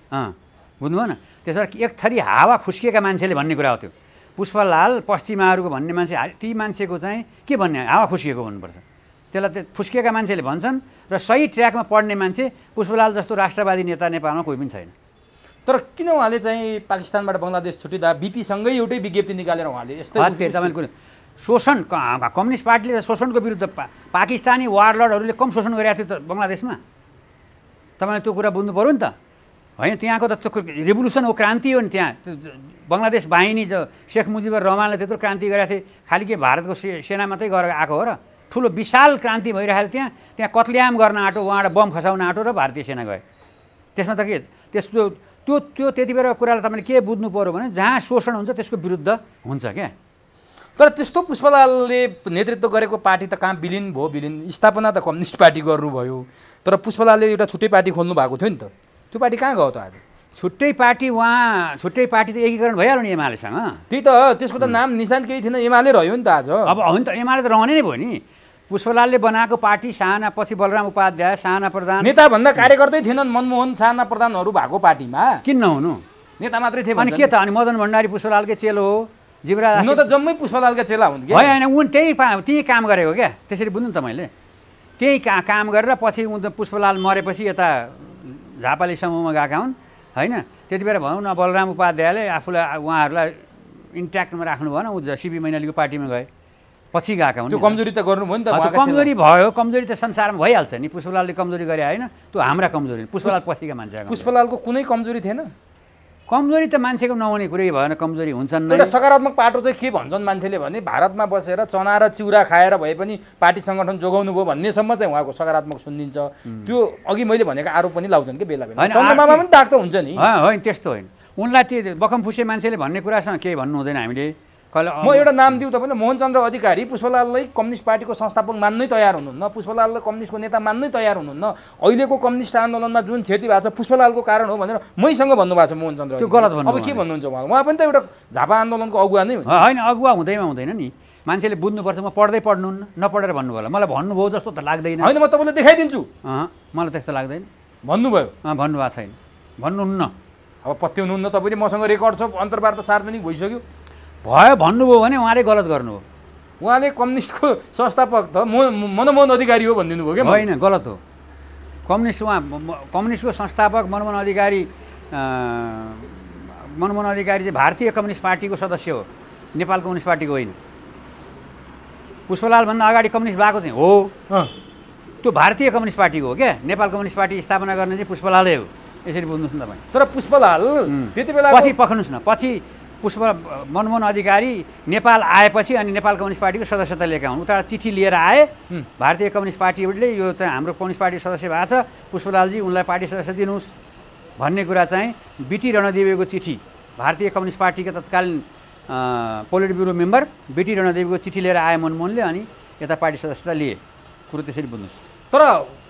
बुझ्नुभयो न त्यसबाट एक थरी हावा खुस्किएका मान्छेले भन्ने कुरा हो त्यो पुष्पलाल पश्चिमाहरूको भन्ने मान्छे ती मान्छेको चाहिँ के भन्ने हावा खुस्किएको भन्नुपर्छ त्यसलाई त्यो फुस्किएका मान्छेले भन्छन् र सही ट्र्याकमा पढ्ने मान्छे पुष्पलाल जस्तो राष्ट्रवादी नेता नेपालमा कोही पनि छैन तर किन उहाँले चाहिँ पाकिस्तानबाट बङ्गलादेश छुट्टिँदा बिपीसँगै एउटै विज्ञप्ति निकालेर उहाँले यस्तो तपाईँको शोषण कम्युनिस्ट पार्टीले शोषणको विरुद्ध पाकिस्तानी वारलर्डहरूले कम शोषण गरेका थियो त बङ्गलादेशमा तपाईँले त्यो कुरा बुझ्नु पऱ्यो नि त होइन त्यहाँको त त्यो रिभोल्युसन हो क्रान्ति हो नि त्यहाँ बङ्गलादेश बाहिनी जो शेख मुजिबुर रहमानले त्यत्रो क्रान्ति गरेका थिए खालि के भारतको सेना मात्रै गरेर आएको हो र ठुलो विशाल क्रान्ति भइरहेको त्यहाँ कत्लेआम गर्न आँटो उहाँबाट बम खसाउन आँटो र भारतीय सेना गए। त्यसमा त के त्यस्तो त्यो त्यति बेला कुरालाई तपाईँले के बुझ्नु पऱ्यो भने जहाँ शोषण हुन्छ त्यसको विरुद्ध हुन्छ क्या। तर त्यस्तो पुष्पलालले नेतृत्व गरेको पार्टी त कहाँ विलिन स्थापना त कम्युनिस्ट पार्टी गर्नुभयो, तर पुष्पलालले एउटा छुट्टै पार्टी खोल्नु भएको थियो नि त, त्यो पार्टी कहाँ गयो त आज? छुट्टै पार्टी त एकीकरण भइहाल्यो नि एमालेसँग। त्यही त, त्यसको त नाम निशान केही थिएन, एमाले रह्यो नि त आज। अब हो नि त, एमाले त रहने नै भयो नि। पुष्पलालले बनाएको पार्टी साना, पछि बलराम उपाध्याय साना प्रधान, नेताभन्दा कार्यकर्तै थिएनन् मनमोहन साना प्रधानहरू भएको पार्टीमा, किन नहुनु? नेता मात्रै थिए। अनि के त, अनि मदन भण्डारी पुष्पलालकै चेलो हो, जीवराज हुन त जम्मै पुष्पलालका चेला हुन् कि होइन? उन त्यही काम गरेको क्या, त्यसरी बुझ्नु नि त। मैले त्यही काम गरेर पछि पुष्पलाल मरेपछि यता झापाली समूहमा गएका हुन् होइन। त्यति बेला भनौँ न बलराम उपाध्यायले आफूलाई उहाँहरूलाई इन्ट्याक्टमा राख्नु भएन, ऊ सिबी मैनालीको पार्टीमा गए, पछि गएका हुन्। त्यो कमजोरी त गर्नुभयो नि त। कमजोरी भयो, कमजोरी त संसारमा भइहाल्छ नि। पुष्पलालले कमजोरी गरे होइन, त्यो हाम्रा कमजोरी। पुष्पलाल पछिका मान्छे। पुष्पलालको कुनै कमजोरी थिएन? कमजोरी त मान्छेको नहुने कुरै भएन, कमजोरी हुन्छन्। एउटा सकारात्मक पाटो चाहिँ के भन्छन् मान्छेले भने, भारतमा बसेर चना र चिउरा खाएर भए पनि पार्टी सङ्गठन जोगाउनु भयो भन्नेसम्म चाहिँ उहाँको सकारात्मक सुनिन्छ। त्यो अघि मैले भनेको आरोप पनि लाउँछन् कि बेला बेला। चन्द्रमामा पनि दाग त हुन्छ नि। होइन त्यस्तो होइन, उनलाई त्यो बकमफुसे मान्छेले भन्ने कुरासँग केही भन्नु हुँदैन हामीले। म एउटा नाम दिउँ तपाईँले, मोहनचन्द्र अधिकारी पुष्पलाललाई कम्युनिस्ट पार्टीको संस्थापक मान्नै तयार हुनुहुन्न, पुष्पलाललाई कम्युनिस्टको नेता मान्नै तयार हुनुहुन्न। अहिलेको कम्युनिस्ट आन्दोलनमा जुन क्षति भएको छ पुष्पलालको कारण हो भनेर मैसँग भन्नुभएको छ मोहनचन्द्र। त्यो गलत भन्नु। अब के भन्नुहुन्छ उहाँ पनि त एउटा झापा आन्दोलनको अगुवा नै हो। होइन, अगुवा हुँदैन नि, मान्छेले बुझ्नुपर्छ। म पढ्नुहुन्न, नपढेर भन्नुभयो होला, मलाई भन्नुभयो जस्तो त लाग्दैन। होइन, म तपाईँलाई देखाइदिन्छु। मलाई त्यस्तो लाग्दैन। भन्नुभयो? भन्नुभएको छैन, भन्नुहुन्न। अब पत्याउनुहुन्न तपाईँले, मसँग रेकर्ड छ, अन्तर्वार्ता सार्वजनिक भइसक्यो। भयो भन्नुभयो भने उहाँले गलत गर्नुभयो। उहाँले कम्युनिस्टको संस्थापक त मनमोहन अधिकारी हो भनिदिनु भयो क्या? होइन, गलत हो। कम्युनिस्टको संस्थापक मनमोहन अधिकारी चाहिँ भारतीय कम्युनिस्ट पार्टीको सदस्य हो, नेपाल कम्युनिस्ट पार्टीको होइन। पुष्पलालभन्दा अगाडि कम्युनिस्ट भएको चाहिँ हो, त्यो भारतीय कम्युनिस्ट पार्टीको हो क्या। नेपाल कम्युनिस्ट पार्टी स्थापना गर्ने चाहिँ पुष्पलालै हो, यसरी बुझ्नुहोस् न तपाईँ। तर पुष्पलाल त्यति बेला पछि पक्र्नुहोस् न, पछि मनमोहन अधिकारी नेपाल आएपछि अनि नेपाल कम्युनिस्ट पार्टीको सदस्यता लिएका हुन्। उता चिठी लिएर आए, भारतीय कम्युनिस्ट पार्टीले यो चाहिँ हाम्रो कम्युनिस्ट पार्टी सदस्य भएको छ, पुष्पलालजी उनलाई पार्टी सदस्य दिनुहोस् भन्ने कुरा चाहिँ बीटी रणदेवीको चिठी, भारतीय कम्युनिस्ट पार्टीका तत्कालीन पोलिट ब्युरो मेम्बर बीटी रणदेवीको चिठी लिएर आए मनमोहनले, अनि यता पार्टी सदस्यता लिए। कुरो त्यसरी बुझ्नुहोस्। तर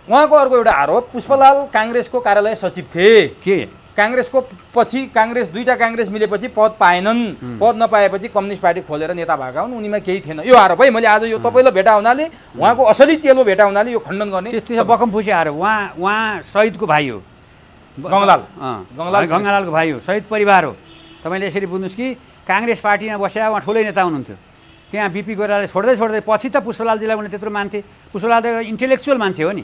उहाँको अर्को एउटा आरोप, पुष्पलाल काङ्ग्रेसको कार्यालय सचिव थिए। के काङ्ग्रेसको पछि दुईटा काङ्ग्रेस मिलेपछि पद पाएनन्, पद नपाएपछि कम्युनिस्ट पार्टी खोलेर नेता भएका हुन्, उनीमा केही थिएन, यो आरोप है। मैले आज यो तपाईँलाई भेटा हुनाले, उहाँको असली चेलो भेटा हुनाले यो खण्डन गर्ने। त्यो बकमफुसे आरोप। उहाँ शहीदको भाइ हो, गङ्गालालको भाइ हो, शहीद परिवार हो। तपाईँले यसरी बुझ्नुहोस् कि काङ्ग्रेस पार्टीमा बसेर उहाँ ठुलै नेता हुनुहुन्थ्यो। त्यहाँ बिपी गोइरालाले छोड्दै पछि त पुष्पलालजीलाई उनले त्यत्रो मान्थे। पुष्पलाल त इन्टेलेक्चुअल मान्छे हो नि,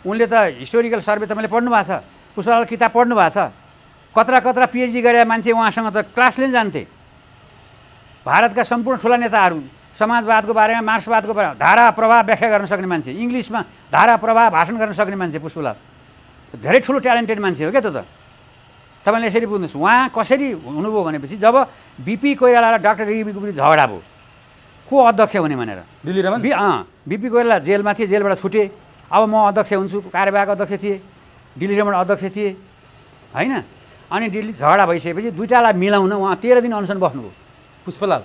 उनले त हिस्टोरिकल सर्वे तपाईँले पढ्नु भएको छ, पुष्पलाल किताब पढ्नु भएको छ। कत्रा पिएचडी गरेर मान्छे उहाँसँग त क्लासले जान्थे। भारतका सम्पूर्ण ठुला नेताहरू समाजवादको बारेमा, मार्क्सवादको बारेमा धारा प्रभाव व्याख्या गर्न सक्ने मान्छे, इङ्ग्लिसमा धारा प्रभाव भाषण गर्न सक्ने मान्छे पुष्पलाल धेरै ठुलो ट्यालेन्टेड मान्छे हो क्या। त तपाईँले यसरी बुझ्नुहोस्, उहाँ कसरी हुनुभयो भनेपछि जब बिपी कोइराला र डाक्टर रिबीको बिच झगडा भयो, को अध्यक्ष हुने भनेर, दिल्लीमा बिपी कोइराला जेलमा थिए, जेलबाट छुटे, अब म अध्यक्ष हुन्छु, कार्यवाहक अध्यक्ष थिए, दिल्ली रमण अध्यक्ष थिए होइन। अनि दिल्ली झगडा भइसकेपछि दुईटालाई मिलाउन उहाँ 13 दिन अनसन बस्नुभयो पुष्पलाल।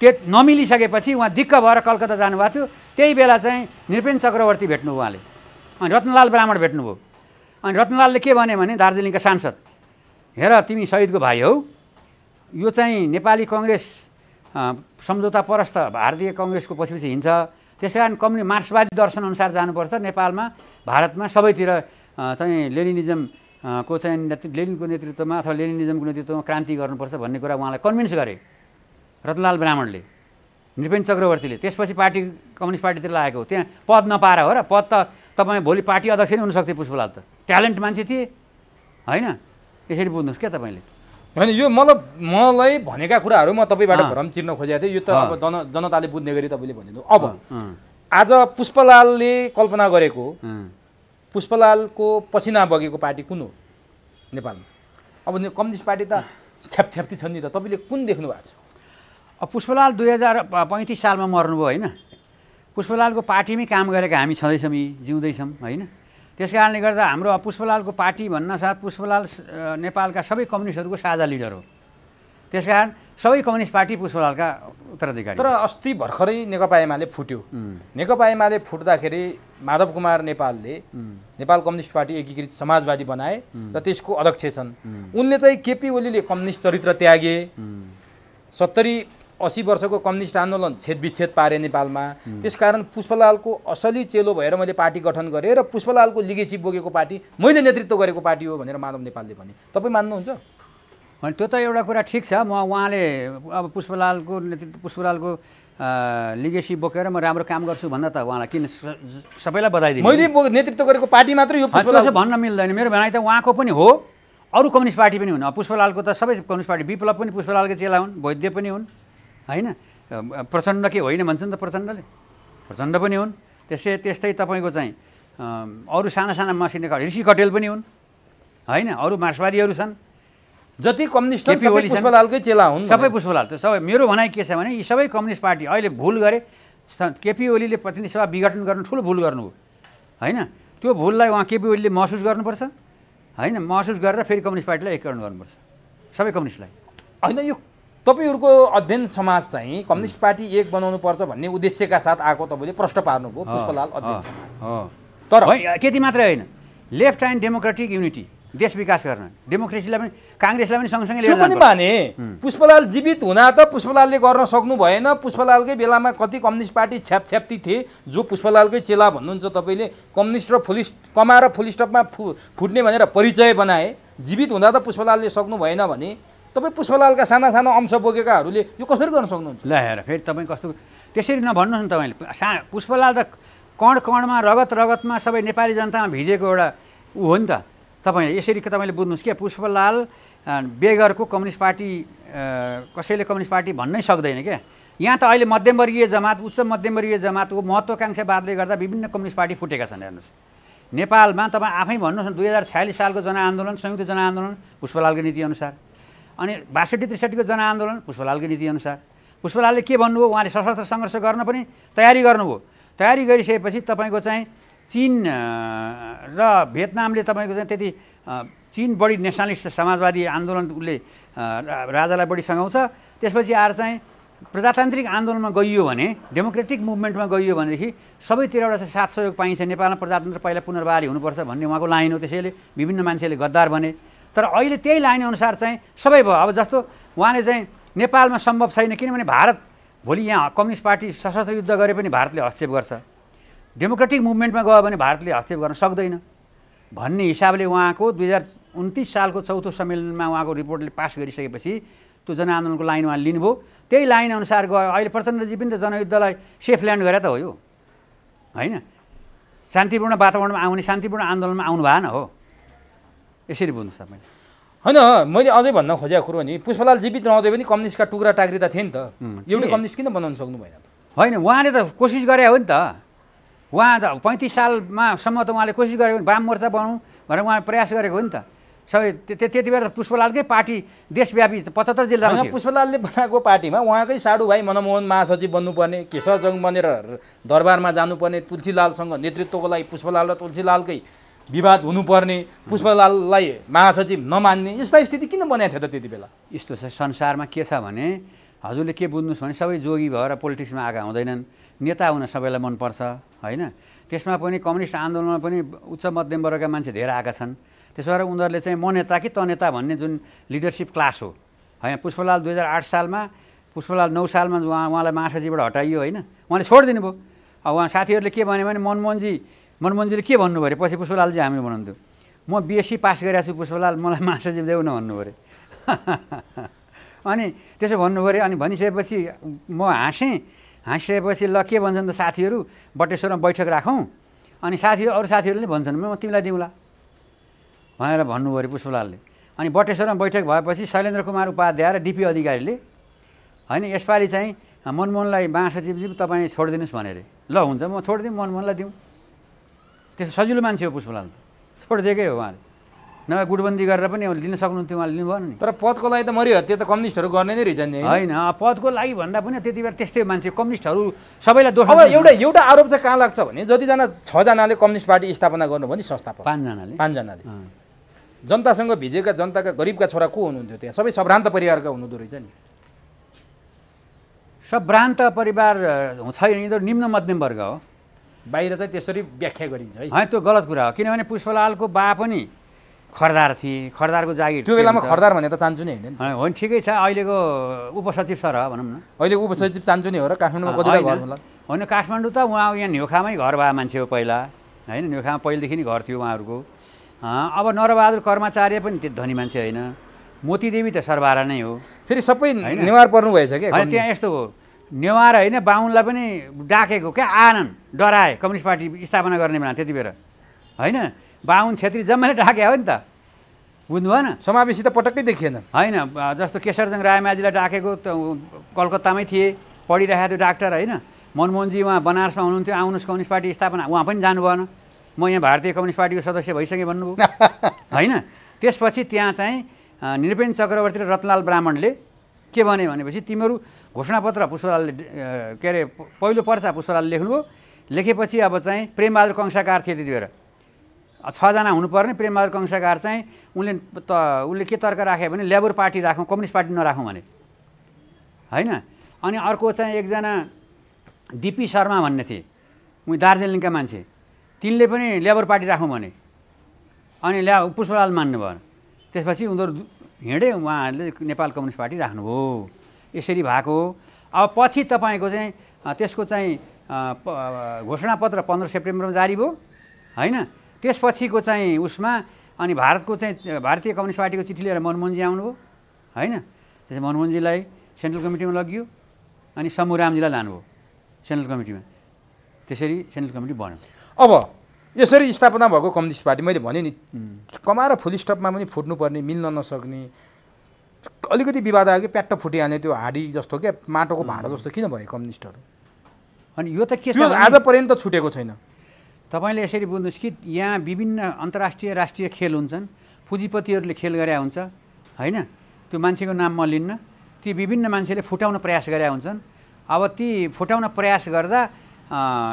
त्यो नमिलिसकेपछि उहाँ दिक्क भएर कलकत्ता जानुभएको थियो। त्यही बेला चाहिँ नृपेन्द्र चक्रवर्ती भेट्नुभयो उहाँले, अनि रत्नलाल ब्राह्मण भेट्नुभयो। अनि रत्नलालले के भने दार्जिलिङका सांसद, हेर तिमी शहीदको भाइ हौ, यो चाहिँ नेपाली कङ्ग्रेस सम्झौता परस्त भारतीय कङ्ग्रेसको पछि हिँड्छ, त्यसै कारण मार्क्सवादी दर्शन अनुसार जानुपर्छ। नेपालमा भारतमा सबैतिर चाहिँ लेनिनिजमको चाहिँ लेनिनको नेतृत्वमा अथवा लेनिनिजमको नेतृत्वमा क्रान्ति गर्नुपर्छ भन्ने कुरा उहाँलाई कन्भिन्स गरे रत्नलाल ब्राह्मणले, नृपेन्द्र चक्रवर्तीले। त्यसपछि पार्टी कम्युनिस्ट पार्टीतिर लागेको, त्यहाँ पद नपाएर हो र। पद त तपाईँ भोलि पार्टी अध्यक्ष नै हुनसक्थे पुष्पलाल, त ट्यालेन्ट मान्छे थिए होइन। यसरी बुझ्नुहोस् क्या तपाईँले। होइन, यो मलाई भनेका कुराहरू म तपाईँबाट भ्रम चिर्न खोजेको थिएँ, यो त अब जनताले बुझ्ने गरी तपाईँले भनिदिनु। अब आज पुष्पलालले कल्पना गरेको, पुष्पलालको पसिना बगेको पार्टी कुन हो नेपालमा? अब कम्युनिस्ट पार्टी त छ्यापछ्याप्ती छन् नि त, तपाईँले कुन देख्नु भएको छ? पुष्पलाल 2035 सालमा मर्नुभयो होइन। पुष्पलालको पार्टीमै काम गरेका हामी छँदैछौँ, जिउँदैछौँ होइन। त्यस कारणले गर्दा हाम्रो पुष्पलालको पार्टी भन्नासाथ पुष्पलाल नेपालका सबै कम्युनिस्टहरूको साझा लिडर हो। त्यसकारण सबै कम्युनिस्ट पार्टी पुष्पलालका उत्तराधिकारी। तर अस्ति भर्खरै नेकपा एमाले फुट्यो। नेकपा एमाले फुट्दाखेरि माधव कुमार नेपालले नेपाल कम्युनिस्ट पार्टी एकीकृत समाजवादी बनाए र त्यसको अध्यक्ष छन्। उनले चाहिँ केपी ओलीले कम्युनिस्ट चरित्र त्यागे, 70-80 वर्षको कम्युनिस्ट आन्दोलन छेदविच्छेद पारे नेपालमा। त्यसकारण पुष्पलालको असली चेलो भएर मैले पार्टी गठन गरेँ र पुष्पलालको लिगेसी बोकेको पार्टी मैले नेतृत्व गरेको पार्टी हो भनेर माधव नेपालले भने। तपाईँ मान्नुहुन्छ? अनि त्यो त एउटा कुरा ठिक छ। उहाँले अब पुष्पलालको लिगेसी बोकेर म राम्रो काम गर्छु भन्दा त उहाँलाई किन सबैलाई बधाई दिनु। मैले नेतृत्व गरेको पार्टी मात्रै यो पुष्पलाल भन्न मिल्दैन। मेरो भनाइ त उहाँको पनि हो, अरू कम्युनिस्ट पार्टी पनि हुन्। पुष्पलालको त सबै कम्युनिस्ट पार्टी, विप्लव पनि पुष्पलालकै चेला हुन्, वैद्य पनि हुन् होइन। प्रचण्ड के होइन भन्छन् त प्रचण्डले, प्रचण्ड पनि हुन्। त्यस्तै तपाईँको चाहिँ अरू साना साना मसिने ऋषि कटेल पनि हुन् होइन। अरू मार्क्सवादीहरू छन्। जति कम्युनिस्ट छन् सबै पुष्पलालकै चेला हुन्। सबै पुष्पलाल त सबै। मेरो भनाइ के छ भने यी सबै कम्युनिस्ट पार्टी अहिले भुल गरे। केपी ओलीले प्रतिनिधि सभा विघटन गर्नु ठुलो भुल गर्नुभयो होइन। त्यो भुललाई उहाँ केपी ओलीले महसुस गर्नुपर्छ होइन। महसुस गरेर फेरि कम्युनिस्ट पार्टीलाई एकीकरण गर्नुपर्छ, सबै कम्युनिस्टलाई होइन। यो तपाईँहरूको अध्ययन समाज चाहिँ कम्युनिस्ट पार्टी एक बनाउनु पर्छ भन्ने उद्देश्यका साथ आएको तपाईँले प्रश्न पार्नुभयो पुष्पलाल अध्ययन समाज। तर त्यति मात्रै होइन, लेफ्ट एन्ड डेमोक्रेटिक युनिटी, देश विकास गर्न, डेमोक्रेसीलाई पनि काङ्ग्रेसलाई पनि सँगसँगै लिएर त्यो पनि माने। पुष्पलाल जीवित हुँदा त पुष्पलालले गर्न सक्नु भएन। पुष्पलालकै बेलामा कति कम्युनिस्ट पार्टी छ्यापछ्याप्ती थिए जो पुष्पलालकै चेला भन्नुहुन्छ तपाईँले। कम्युनिस्ट र कमा र फुलस्टपमा फुट्ने भनेर परिचय बनाए। जीवित हुँदा त पुष्पलालले सक्नु भएन भने तपाईँ पुष्पलालका साना साना अंश बोकेकाहरूले यो कसरी गर्न सक्नुहुन्छ? ल हेर फेरि तपाईँ कस्तो त्यसरी नभन्नुहोस् न तपाईँले। पुष्पलाल त कण कणमा रगत रगतमा सबै नेपाली जनतामा भिजेको एउटा ऊ हो नि त। तपाईँले यसरी तपाईँले बुझ्नुहोस् कि पुष्पलाल बेगरको कम्युनिस्ट पार्टी कसैले कम्युनिस्ट पार्टी भन्नै सक्दैन क्या। यहाँ त अहिले मध्यमवर्गीय जमात, उच्च मध्यमवर्गीय जमातको महत्त्वाकांक्षावादले गर्दा विभिन्न कम्युनिस्ट पार्टी फुटेका छन्। हेर्नुहोस् नेपालमा तपाईँ आफै भन्नुहोस् न, 2046 सालको जनआन्दोलन, संयुक्त जनआन्दोलन पुष्पलालको नीतिअनुसार, अनि 62-63 को जनआन्दोलन पुष्पलालको नीतिअनुसार। पुष्पलालले के भन्नुभयो? उहाँले सशस्त्र सङ्घर्ष गर्न पनि तयारी गर्नुभयो। तयारी गरिसकेपछि तपाईँको चाहिँ चीन र भियतनामले तपाईँको चाहिँ त्यति चीन बढी नेसनलिस्ट समाजवादी आन्दोलन उसले राजालाई बढी सँगाउँछ। त्यसपछि आएर चाहिँ प्रजातान्त्रिक आन्दोलनमा गइयो भने, डेमोक्रेटिक मुभमेन्टमा गइयो भनेदेखि सबैतिरबाट चाहिँ साथ सहयोग पाइन्छ। नेपालमा प्रजातन्त्र पहिला पुनर्बहाली हुनुपर्छ भन्ने उहाँको लाइन हो। त्यसैले विभिन्न मान्छेले गद्दार भने। तर अहिले त्यही लाइन अनुसार चाहिँ सबै भयो। अब जस्तो उहाँले चाहिँ नेपालमा सम्भव छैन, किनभने भारत भोलि यहाँ कम्युनिस्ट पार्टी सशस्त्र युद्ध गरे पनि भारतले हस्तक्षेप गर्छ, डेमोक्रेटिक मुभमेन्टमा गयो भने भारतले हस्तक्षेप गर्न सक्दैन भन्ने हिसाबले उहाँको 2029 सालको चौथो सम्मेलनमा उहाँको रिपोर्टले पास गरिसकेपछि त्यो जनआन्दोलनको लाइन उहाँले लिनुभयो। त्यही लाइन अनुसार गयो। अहिले प्रचण्डजी पनि त जनयुद्धलाई सेफ ल्यान्ड गरे त हो यो होइन। शान्तिपूर्ण वातावरणमा आउने, शान्तिपूर्ण आन्दोलनमा आउनु भएन हो। यसरी बुझ्नुहोस् तपाईँले। होइन, मैले अझै भन्न खोजेको कुरो नि पुष्पलाल जीवित रहँदै पनि कम्युनिस्टका टुक्रा टाक्री त थिए नि त। एउटै कम्युनिस्ट किन बनाउन सक्नु भएन त? होइन, उहाँले त कोसिस गरे हो नि त। उहाँ त 35 सालमा सम्म त उहाँले कोसिस गरेको, वाम मोर्चा बनाउँ भनेर उहाँले प्रयास गरेको हो नि त। सबै त्यति बेला त पुष्पलालकै पार्टी देशव्यापी 75 जिल्लामा थियो। पुष्पलालले बनाएको पार्टीमा उहाँकै साडु भाइ मनमोहन महासचिव बन्नुपर्ने, केशवजङ बनेर दरबारमा जानुपर्ने, तुलसीलालसँग नेतृत्वको लागि पुष्पलाल र तुलसीलालकै विवाद हुनुपर्ने, पुष्पलाललाई महासचिव नमान्ने, यस्ता स्थिति किन बनाएको थियो त त्यति बेला? यस्तो छ संसारमा के छ भने हजुरले के बुझ्नुहोस् भने सबै जोगी भएर पोलिटिक्समा आएका हुँदैनन्। नेता हुन सबैलाई मनपर्छ होइन। त्यसमा पनि कम्युनिस्ट आन्दोलनमा पनि उच्च मध्यम वर्गका मान्छे धेरै आएका छन्। त्यसो भएर उनीहरूले चाहिँ म नेता कि त नेता भन्ने जुन लिडरसिप क्लास हो होइन। पुष्पलाल 2008 सालमा, पुष्पलाल 9 सालमा उहाँलाई महासचिवबाट हटाइयो होइन। उहाँले छोडिदिनु भयो। अब उहाँ साथीहरूले के भन्यो भने मनमोहनजीले के भन्नु पऱ्यो? पछि पुष्पलालजी हामी बनाउँथ्यो, म बिएससी पास गरेको छु पुष्पलाल, मलाई महासचिव देऊ न भन्नु पऱ्यो। अनि त्यसो भन्नु पऱ्यो। अनि भनिसकेपछि म हाँसिसकेपछि ल के भन्छन् त साथीहरू, बटेश्वरमा बैठक राखौँ, अनि अरू साथीहरूले भन्छन् म तिमीलाई दिउँला भनेर भन्नु पऱ्यो पुष्पलालले। अनि बटेश्वरमा बैठक भएपछि शैलेन्द्र कुमार उपाध्याय र डिपी अधिकारीले होइन यसपालि चाहिँ मनमोहनलाई महासचिवजी तपाईँ छोडिदिनुहोस् भनेर। ल हुन्छ, म छोडिदिउँ, मनमोहनलाई दिउँ। त्यसो सजिलो मान्छे हो पुष्पलाल, छोडिदिएकै हो उहाँले नभए गुटबन्दी गरेर पनि लिन सक्नुहुन्थ्यो, उहाँले लिनु भएन नि। तर पदको लागि त मरिहत्या त कम्युनिस्टहरू गर्ने नै रहेछ नि होइन, पदको लागि भन्दा पनि त्यति बेला त्यस्तै मान्छे कम्युनिस्टहरू सबैलाई दोष। अब एउटा आरोप चाहिँ कहाँ लाग्छ भने जतिजना 6 जनाले कम्युनिस्ट पार्टी स्थापना गर्नुभयो नि संस्थापक 5 जनाले जनतासँग भिजेका जनताका गरिबका छोरा को हुनुहुन्थ्यो त्यहाँ? सबै सभ्रान्त परिवारका हुनुहुँदो रहेछ नि। सभ्रान्त परिवार छैन, यिनीहरू निम्न मध्यम वर्ग हो। बाहिर चाहिँ त्यसरी व्याख्या गरिन्छ है। होइन, त्यो गलत कुरा हो, किनभने पुष्पलालको बा पनि खरदार थिए, खरदारको जागिर। त्यो बेलामा खरदार भने त चान्चु नै होइन नि। होइन, ठिकै छ, अहिलेको उपसचिव सर भनौँ न। अहिले उपसचिव चान्चु नै हो र काठमाडौँमा कतिवटा घर होला? होइन, काठमाडौँ त उहाँ यहाँ न्युखामै घर भए मान्छे हो पहिला, होइन, न्युखामा पहिलेदेखि नै घर थियो उहाँहरूको। अब नरबहादुर कर्मचार्य पनि त्यो धनी मान्छे होइन, मोतीदेवी त सरबारा नै हो। फेरि सबै नेवार पर्नु भएछ क्या? होइन, त्यहाँ यस्तो हो, नेवार होइन बाहुनलाई पनि डाकेको क्या, आनन्द डराए कम्युनिस्ट पार्टी स्थापना गर्ने बेला त्यति बेला, होइन, बाहुन छेत्री जम्मै डाके हो नि त, बुझ्नु भएन? समावेशी त पटक्कै देखिएन। होइन, जस्तो केशरजङ रायमाझीलाई डाकेको त कलकत्तामै थिए, पढिरहेको थियो डाक्टर, होइन, मनमोहनजी उहाँ बनारसमा हुनुहुन्थ्यो, आउनुहोस् कम्युनिस्ट पार्टी स्थापना, उहाँ पनि जानु भएन, म यहाँ भारतीय कम्युनिस्ट पार्टीको सदस्य भइसकेँ भन्नुभयो, होइन। त्यसपछि त्यहाँ चाहिँ निरपेन चक्रवर्ती र रत्नलाल ब्राह्मणले के भने भनेपछि तिमीहरू घोषणापत्र पुष्पलालले के अरे पहिलो पर्चा पुष्पलालले लेख्नुभयो, लेखेपछि अब चाहिँ प्रेमबहादुर कंसाकार थिए त्यति बेला, 6 जना हुनुपर्ने, प्रेमबहादुर कंसाकार चाहिँ उसले के तर्क राख्यो भने लेबर पार्टी राखौँ, कम्युनिस्ट पार्टी नराखौँ भने, होइन। अनि अर्को चाहिँ एकजना डिपी शर्मा भन्ने थिए, उनी दार्जिलिङका मान्छे, तिनले पनि लेबर पार्टी राखौँ भने, अनि पुष्पलाल मान्नु भएन। त्यसपछि उनीहरू हिँडे, उहाँहरूले नेपाल कम्युनिस्ट पार्टी राख्नुभयो, यसरी भएको हो। अब पछि तपाईँको चाहिँ त्यसको चाहिँ घोषणापत्र 15 सेप्टेम्बरमा जारी भयो, होइन। त्यसपछिको चाहिँ उसमा अनि भारतको चाहिँ भारतीय कम्युनिस्ट पार्टीको चिठी लिएर मनमोहनजी आउनुभयो, होइन। त्यसपछि मनमोहनजीलाई सेन्ट्रल कमिटीमा लगियो, अनि शम्भुरामजीलाई लानुभयो सेन्ट्रल कमिटीमा, त्यसरी सेन्ट्रल कमिटी बन्यो। अब यसरी स्थापना भएको कम्युनिस्ट पार्टी मैले भने नि कमाएर फुल स्टपमा पनि फुट्नुपर्ने, मिल्न नसक्ने, अलिकति विवाद आयो कि प्याट्ट फुटिहाल्ने, त्यो हाडी जस्तो क्या माटोको भाँडो जस्तो किन भयो कम्युनिस्टहरू? अनि यो त के छ, आज पर्यन्त छुटेको छैन। तपाईँले यसरी बुझ्नुहोस् कि यहाँ विभिन्न अन्तर्राष्ट्रिय राष्ट्रिय खेल हुन्छन्, पुँजीपतिहरूले खेल गरे हुन्छ, होइन, त्यो मान्छेको नाम म लिन्न, ती विभिन्न मान्छेले फुटाउन प्रयास गरे हुन्छन्। अब ती फुटाउन प्रयास गर्दा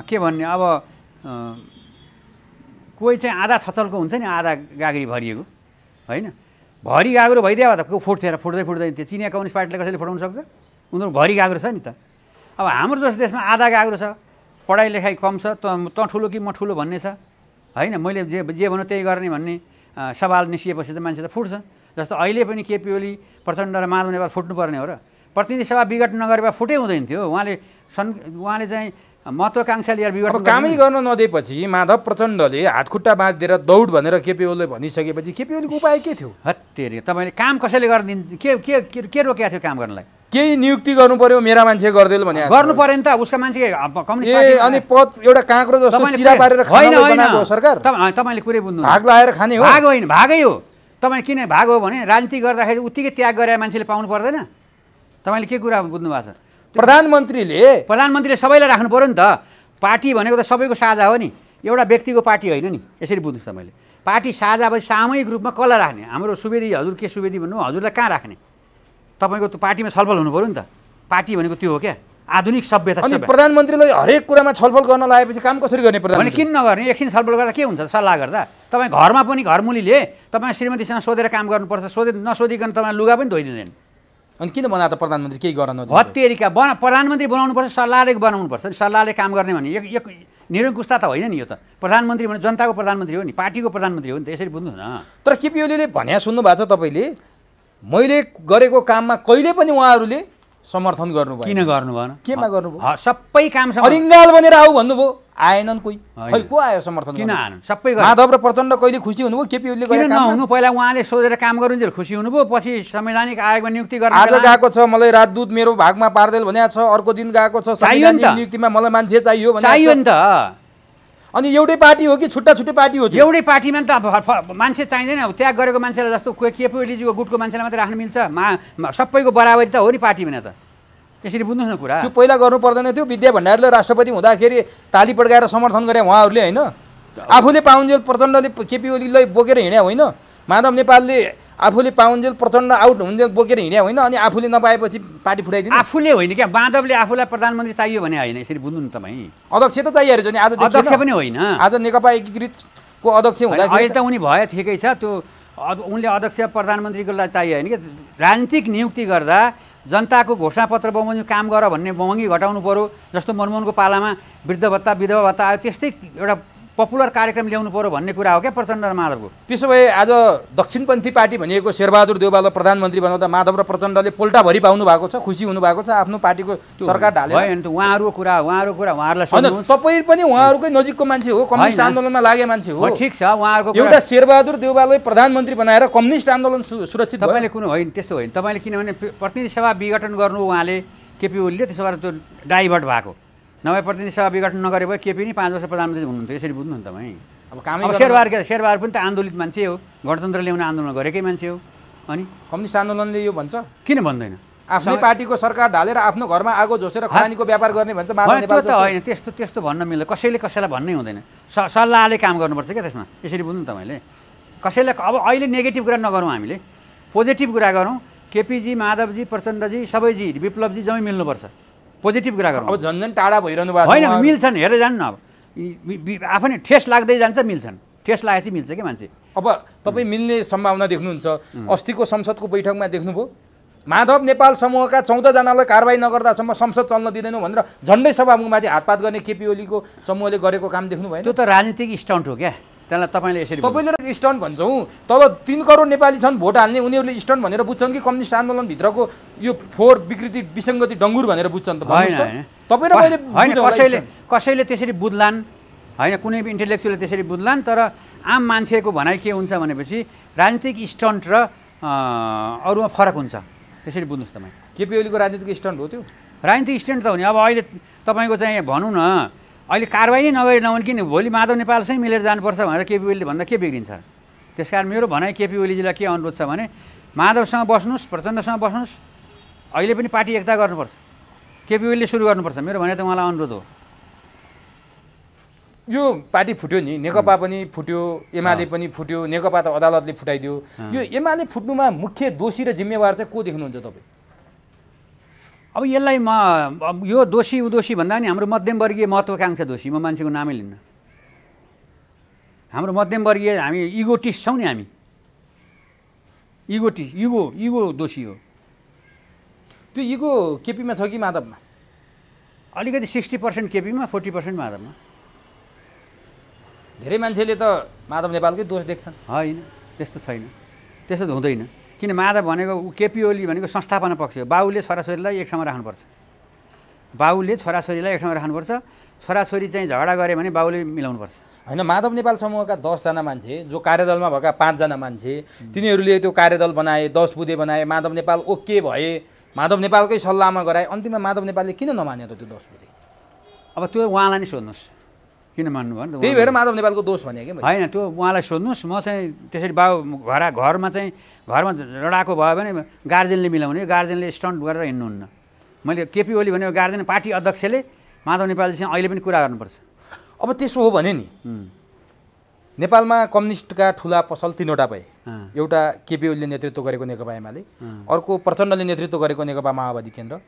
के भन्ने, अब कोही चाहिँ आधा छचलको हुन्छ नि, आधा गाग्री भरिएको, होइन, भरि गाग्रो भइदियो त को फुट्थेर फुट्दै फुट्दै त्यो चिनिया कम्युनिस्ट पार्टीले कसैले फुटाउन सक्छ? उनीहरू भरि गाग्रो छ नि त। अब हाम्रो जस्तो देशमा आधा गाग्रो छ, पढाइ लेखाइ कम छ, त ठुलो कि म ठुलो भन्ने छ, होइन, मैले जे भन्नु त्यही गर्ने भन्ने सवाल निस्किएपछि त मान्छे त फुट्छ। जस्तो अहिले पनि केपी ओली प्रचण्ड र माधव नेपाल फुट्नुपर्ने हो र, प्रतिनिधि सभा विघट नगरे भए फुटै हुँदैन थियो। उहाँले चाहिँ महत्त्वाकांक्षा लिएर विघट कामै गर्न नदिएपछि माधव प्रचण्डले हातखुट्टा बाँधिदिएर दौड भनेर केपी ओलीले भनिसकेपछि केपी ओलीको उपाय के थियो? हत्तेरी, तपाईँले काम कसैले गरिदिनु, के रोकेको थियो काम गर्नलाई? केही नियुक्ति गर्नु पर्यो, मेरा मान्छे गरिदेऊ भने गर्नु पर्यो नि त, उसका मान्छे कम्युनिस्ट पार्टी। अनि पद एउटा काँक्रो जस्तो चिरा पारेर खान बनाएको सरकार? तपाईँले कुरै बुझ्नु, भाग लाएर खाने हो? भाग होइन, भागै हो। तपाईँ किन भाग हो भने राजनीति गर्दाखेरि उत्तिकै त्याग गरे मान्छेले पाउनु पर्दैन। तपाईँले के कुरा बुझ्नु भएको छ? प्रधानमन्त्रीले सबैलाई राख्नु पर्यो नि त। पार्टी भनेको त सबैको साझा हो नि, एउटा व्यक्तिको पार्टी होइन नि। यसरी बुझ्नुहोस् तपाईँले, पार्टी साझा भए सामूहिक रूपमा कसलाई राख्ने? हाम्रो सुवेदी हजुर के सुवेदी भन्नु, हजुरलाई कहाँ राख्ने? तपाईँको त पार्टीमा छलफल हुनु पऱ्यो नि त। पार्टी भनेको त्यो हो क्या, आधुनिक सभ्यता। अनि प्रधानमन्त्रीलाई हरेक कुरामा छलफल गर्न लागेपछि काम कसरी गर्ने? भने किन नगर्ने? एकछिन छलफल गर्दा के हुन्छ? सल्लाह गर्दा तपाईँ घरमा पनि घरमुलीले तपाईँ श्रीमतीसँग सोधेर काम गर्नुपर्छ, नसोधिकन तपाईँ लुगा पनि धोइदिँदैन। अनि किन बना त प्रधानमन्त्री केही गर्न नदिन्छ? हत्तेरीका प्रधानमन्त्री बनाउनुपर्छ, सल्लाहले बनाउनुपर्छ नि। सल्लाहले काम गर्ने भने एक निरङ्कुशता त होइन नि। यो त प्रधानमन्त्री भने जनताको प्रधानमन्त्री हो नि, पार्टीको प्रधानमन्त्री हो नि त। यसरी बुझ्नुहोस् न। तर केपी ओलीले भन्या सुन्नु भएको छ तपाईँले, मैले गरेको काममा कहिले पनि उहाँहरूले समर्थन गर्नुभयो। किन गर्नु भएन? केमा गर्नुभयो? सबै काम अरिङ्गाल बनेर आऊ भन्नुभयो, आएनन् कोही। खै को आयो समर्थन? किन आएनन्? सबै माधव र प्रचण्ड कहिले खुसी हुनुभयो केपी ओलीले गरेको काममा? हुनु पहिला उहाँले सोधेर काम गर्नुन्जेल खुसी हुनुभयो, पछि संवैधानिक आयोगमा नियुक्ति गर्न आज गएको छ मलाई राजदूत मेरो भागमा पार्देल भनेको छ, अर्को दिन गएको छ संवैधानिक नियुक्तिमा मलाई मान्छे चाहियो भनेको छ। चाहियो नि त। अनि एउटै पार्टी हो कि छुट्टा छुट्टै पार्टी हो? एउटै पार्टीमा त मान्छे चाहिँदैन। अब त्याग गरेको मान्छेलाई जस्तो केपी ओलीजीको गुटको मान्छेलाई मात्रै राख्न मिल्छ? सबैको बराबरी त हो नि पार्टीमा त। यसरी बुझ्नुहोस् न कुरा। त्यो पहिला गर्नु पर्दैन थियो? विद्या भण्डारीले राष्ट्रपति हुँदाखेरि ताली पड्काएर समर्थन गरे उहाँहरूले, होइन? आफूले पाउन्जेल प्रचण्डले केपी ओलीलाई बोकेर हिँड्या होइन? माधव नेपालले आफूले पाउन्जेल प्रचण्ड आउट हुन्जेल बोकेर हिँड्या होइन अनि आफूले नपाएपछि पार्टी फुटाइदिने? आफूले होइन क्या, माधवले आफूलाई प्रधानमन्त्री चाहियो भने होइन, यसरी बुझ्नु न तपाईँ। अध्यक्ष त चाहियो रहेछ नि, आज अध्यक्ष पनि होइन, आज नेकपा एकीकृतको अध्यक्ष हुँदाखेरि अहिले त उनी भयो ठिकै छ, त्यो उनले अध्यक्ष प्रधानमन्त्रीको लागि चाहियो होइन कि। राजनीतिक नियुक्ति गर्दा जनताको घोषणापत्र बमोजिम काम गर भन्ने महँगी घटाउनु पऱ्यो, जस्तो मनमोहनको पालामा वृद्ध भत्ता विधवा भत्ता आयो, त्यस्तै एउटा पपुलर कार्यक्रम ल्याउनु पऱ्यो भन्ने कुरा हो क्या प्रचण्ड र माधवको। त्यसो भए आज दक्षिणपन्थी पार्टी भनिएको शेरबहादुर देउवालाई प्रधानमन्त्री बनाउँदा माधव र प्रचण्डले पोल्टाभरि पाउनु भएको छ, खुसी हुनुभएको छ, आफ्नो पार्टीको सरकार ढालेर? होइन, उहाँहरूको कुरा उहाँहरूलाई होइन, तपाईँ पनि उहाँहरूकै नजिकको मान्छे हो, कम्युनिस्ट आन्दोलनमा लागे मान्छे हो। ठिक छ, उहाँहरूको एउटा शेरबहादुर देउवालाई प्रधानमन्त्री बनाएर कम्युनिस्ट आन्दोलन सुरक्षित भयो? तपाईँले कुन होइन, त्यस्तो होइन। तपाईँले किनभने प्रतिनिधि सभा विघटन गर्नु उहाँले, केपी ओलीले, त्यसो भएर त्यो डाइभर्ट भएको। नभए प्रतिनिधि सभा विघटन नगरे भए केपी नै 5 वर्ष प्रधानमन्त्री हुनुहुन्थ्यो, यसरी बुझ्नु न तपाईँ। अब शेरबहादुर पनि त आन्दोलित मान्छे हो, गणतन्त्र ल्याउने आन्दोलन गरेकै मान्छे हो। अनि कम्युनिस्ट आन्दोलनले यो भन्छ? किन भन्दैन? आफ्नै पार्टीको सरकार ढालेर आफ्नो घरमा आगो झोसेर खरानीको व्यापार गर्ने भन्छ माधव नेपाल। त्यो त होइन, त्यस्तो भन्न मिल्दैन, कसैले कसैलाई भन्नै हुँदैन, सल्लाहले काम गर्नुपर्छ क्या त्यसमा, यसरी बुझ्नु तपाईँले। कसैलाई अब अहिले नेगेटिभ कुरा नगरौँ, हामीले पोजिटिभ कुरा गरौँ। केपीजी, माधवजी, प्रचण्डजी, सबैजी, विप्लवजी जम्मै मिल्नुपर्छ, पोजिटिभ कुरा गरौँ। अब झन् टाढा भइरहनु भएको होइन, मिल्छन्, हेरेर जानु न। अब आफै नै ठेस लाग्दै जान्छ, मिल्छन्, ठेस लागेपछि मिल्छ क्या मान्छे। अब तपाईँ मिल्ने सम्भावना देख्नुहुन्छ? अस्तिको संसदको बैठकमा देख्नुभयो, माधव नेपाल समूहका 14 जनालाई कारबाही नगर्दासम्म संसद चल्न दिँदैनौँ भनेर झन्डै सभामुखमाथि हातपात गर्ने केपी ओलीको समूहले गरेको काम देख्नु भएन? त्यो त राजनीतिक स्टन्ट हो क्या, त्यसलाई तपाईँले यसरी तपाईँले स्टन्ट भन्छौँ, तल 3 करोड नेपाली छन् भोट हाल्ने, उनीहरूले स्टन्ट भनेर बुझ्छन् कि कम्युनिस्ट आन्दोलनभित्रको यो फोहोर विकृति विसङ्गति डङ्गुर भनेर बुझ्छन् त? तपाईँ र मैले कसैले त्यसरी बुझ्लान् होइन, कुनै इन्टेलेक्चुअलले त्यसरी बुझ्लान्, तर आम मान्छेको भनाइ के हुन्छ भनेपछि राजनीतिक स्टन्ट र अरूमा फरक हुन्छ, त्यसरी बुझ्नुहोस् तपाईँ। केपी ओलीको राजनीतिक स्टन्ट हो त्यो? राजनीतिक स्टन्ट त हो नि। अब अहिले तपाईँको चाहिँ भनौँ न, अहिले कारबाही नै नगरी नहुने, किन भोलि माधव नेपालसँगै मिलेर जानुपर्छ भनेर केपी ओलीले भन्दा के बिग्रिन्छ? त्यसकारण मेरो भनाइ केपी ओलीजीलाई के अनुरोध छ भने, माधवसँग बस्नुहोस्, प्रचण्डसँग बस्नुहोस्, अहिले पनि पार्टी एकता गर्नुपर्छ, केपी ओलीले सुरु गर्नुपर्छ, मेरो भनाइ त उहाँलाई अनुरोध हो। यो पार्टी फुट्यो नि, नेकपा पनि फुट्यो, एमाले पनि फुट्यो, नेकपा त अदालतले फुटाइदियो। यो एमाले फुट्नुमा मुख्य दोषी र जिम्मेवार चाहिँ को देख्नुहुन्छ तपाईँ? अब यसलाई यो दोषी उदोषी भन्दा नि हाम्रो मध्यमवर्गीय महत्त्वाकांक्षा दोषी, म मान्छेको नामै लिन्न। हाम्रो मध्यमवर्गीय हामी इगोटिस्ट छौँ नि, हामी इगो दोषी हो। त्यो इगो केपीमा छ कि माधवमा? अलिकति 60% केपीमा, 40% माधवमा। धेरै मान्छेले त माधव नेपालकै दोष देख्छन्। होइन, त्यस्तो छैन, त्यस्तो हुँदैन। किन माधव भनेको केपी ओली भनेको संस्थापना पक्ष हो। बाबुले छोराछोरीलाई एक ठाउँमा राख्नुपर्छ, बाबुले छोराछोरीलाई एक ठाउँमा राख्नुपर्छ, छोराछोरी चाहिँ झगडा गऱ्यो भने बाबुले मिलाउनुपर्छ। होइन, माधव नेपाल समूहका 10 जना मान्छे, जो कार्यदलमा भएका 5 जना मान्छे, तिनीहरूले त्यो कार्यदल बनाए, 10 बुँदे बनाए, माधव नेपाल ओके भए, माधव नेपालकै सल्लाहमा गराए, अन्तिममा माधव नेपालले किन नमान्यो त त्यो 10 बुँदे? अब त्यो उहाँलाई नै सोध्नुहोस् किन मान्नु भयो। त्यही भएर माधव नेपालको दोष भने कि होइन, त्यो उहाँलाई सोध्नुहोस्। म चाहिँ त्यसरी घरमा लडाएको भयो भने गार्जेनले मिलाउने, गार्जेनले स्टन्ट गरेर हिँड्नुहुन्न। मैले केपी ओली भनेको गार्जेन पार्टी अध्यक्षले माधव नेपालजीसँग अहिले पनि कुरा गर्नुपर्छ। अब त्यसो हो भने नि, नेपालमा कम्युनिस्टका ठुला पसल 3वटा भए। एउटा केपी ओलीले नेतृत्व गरेको नेकपा एमाले, अर्को प्रचण्डले नेतृत्व गरेको नेकपा माओवादी केन्द्र,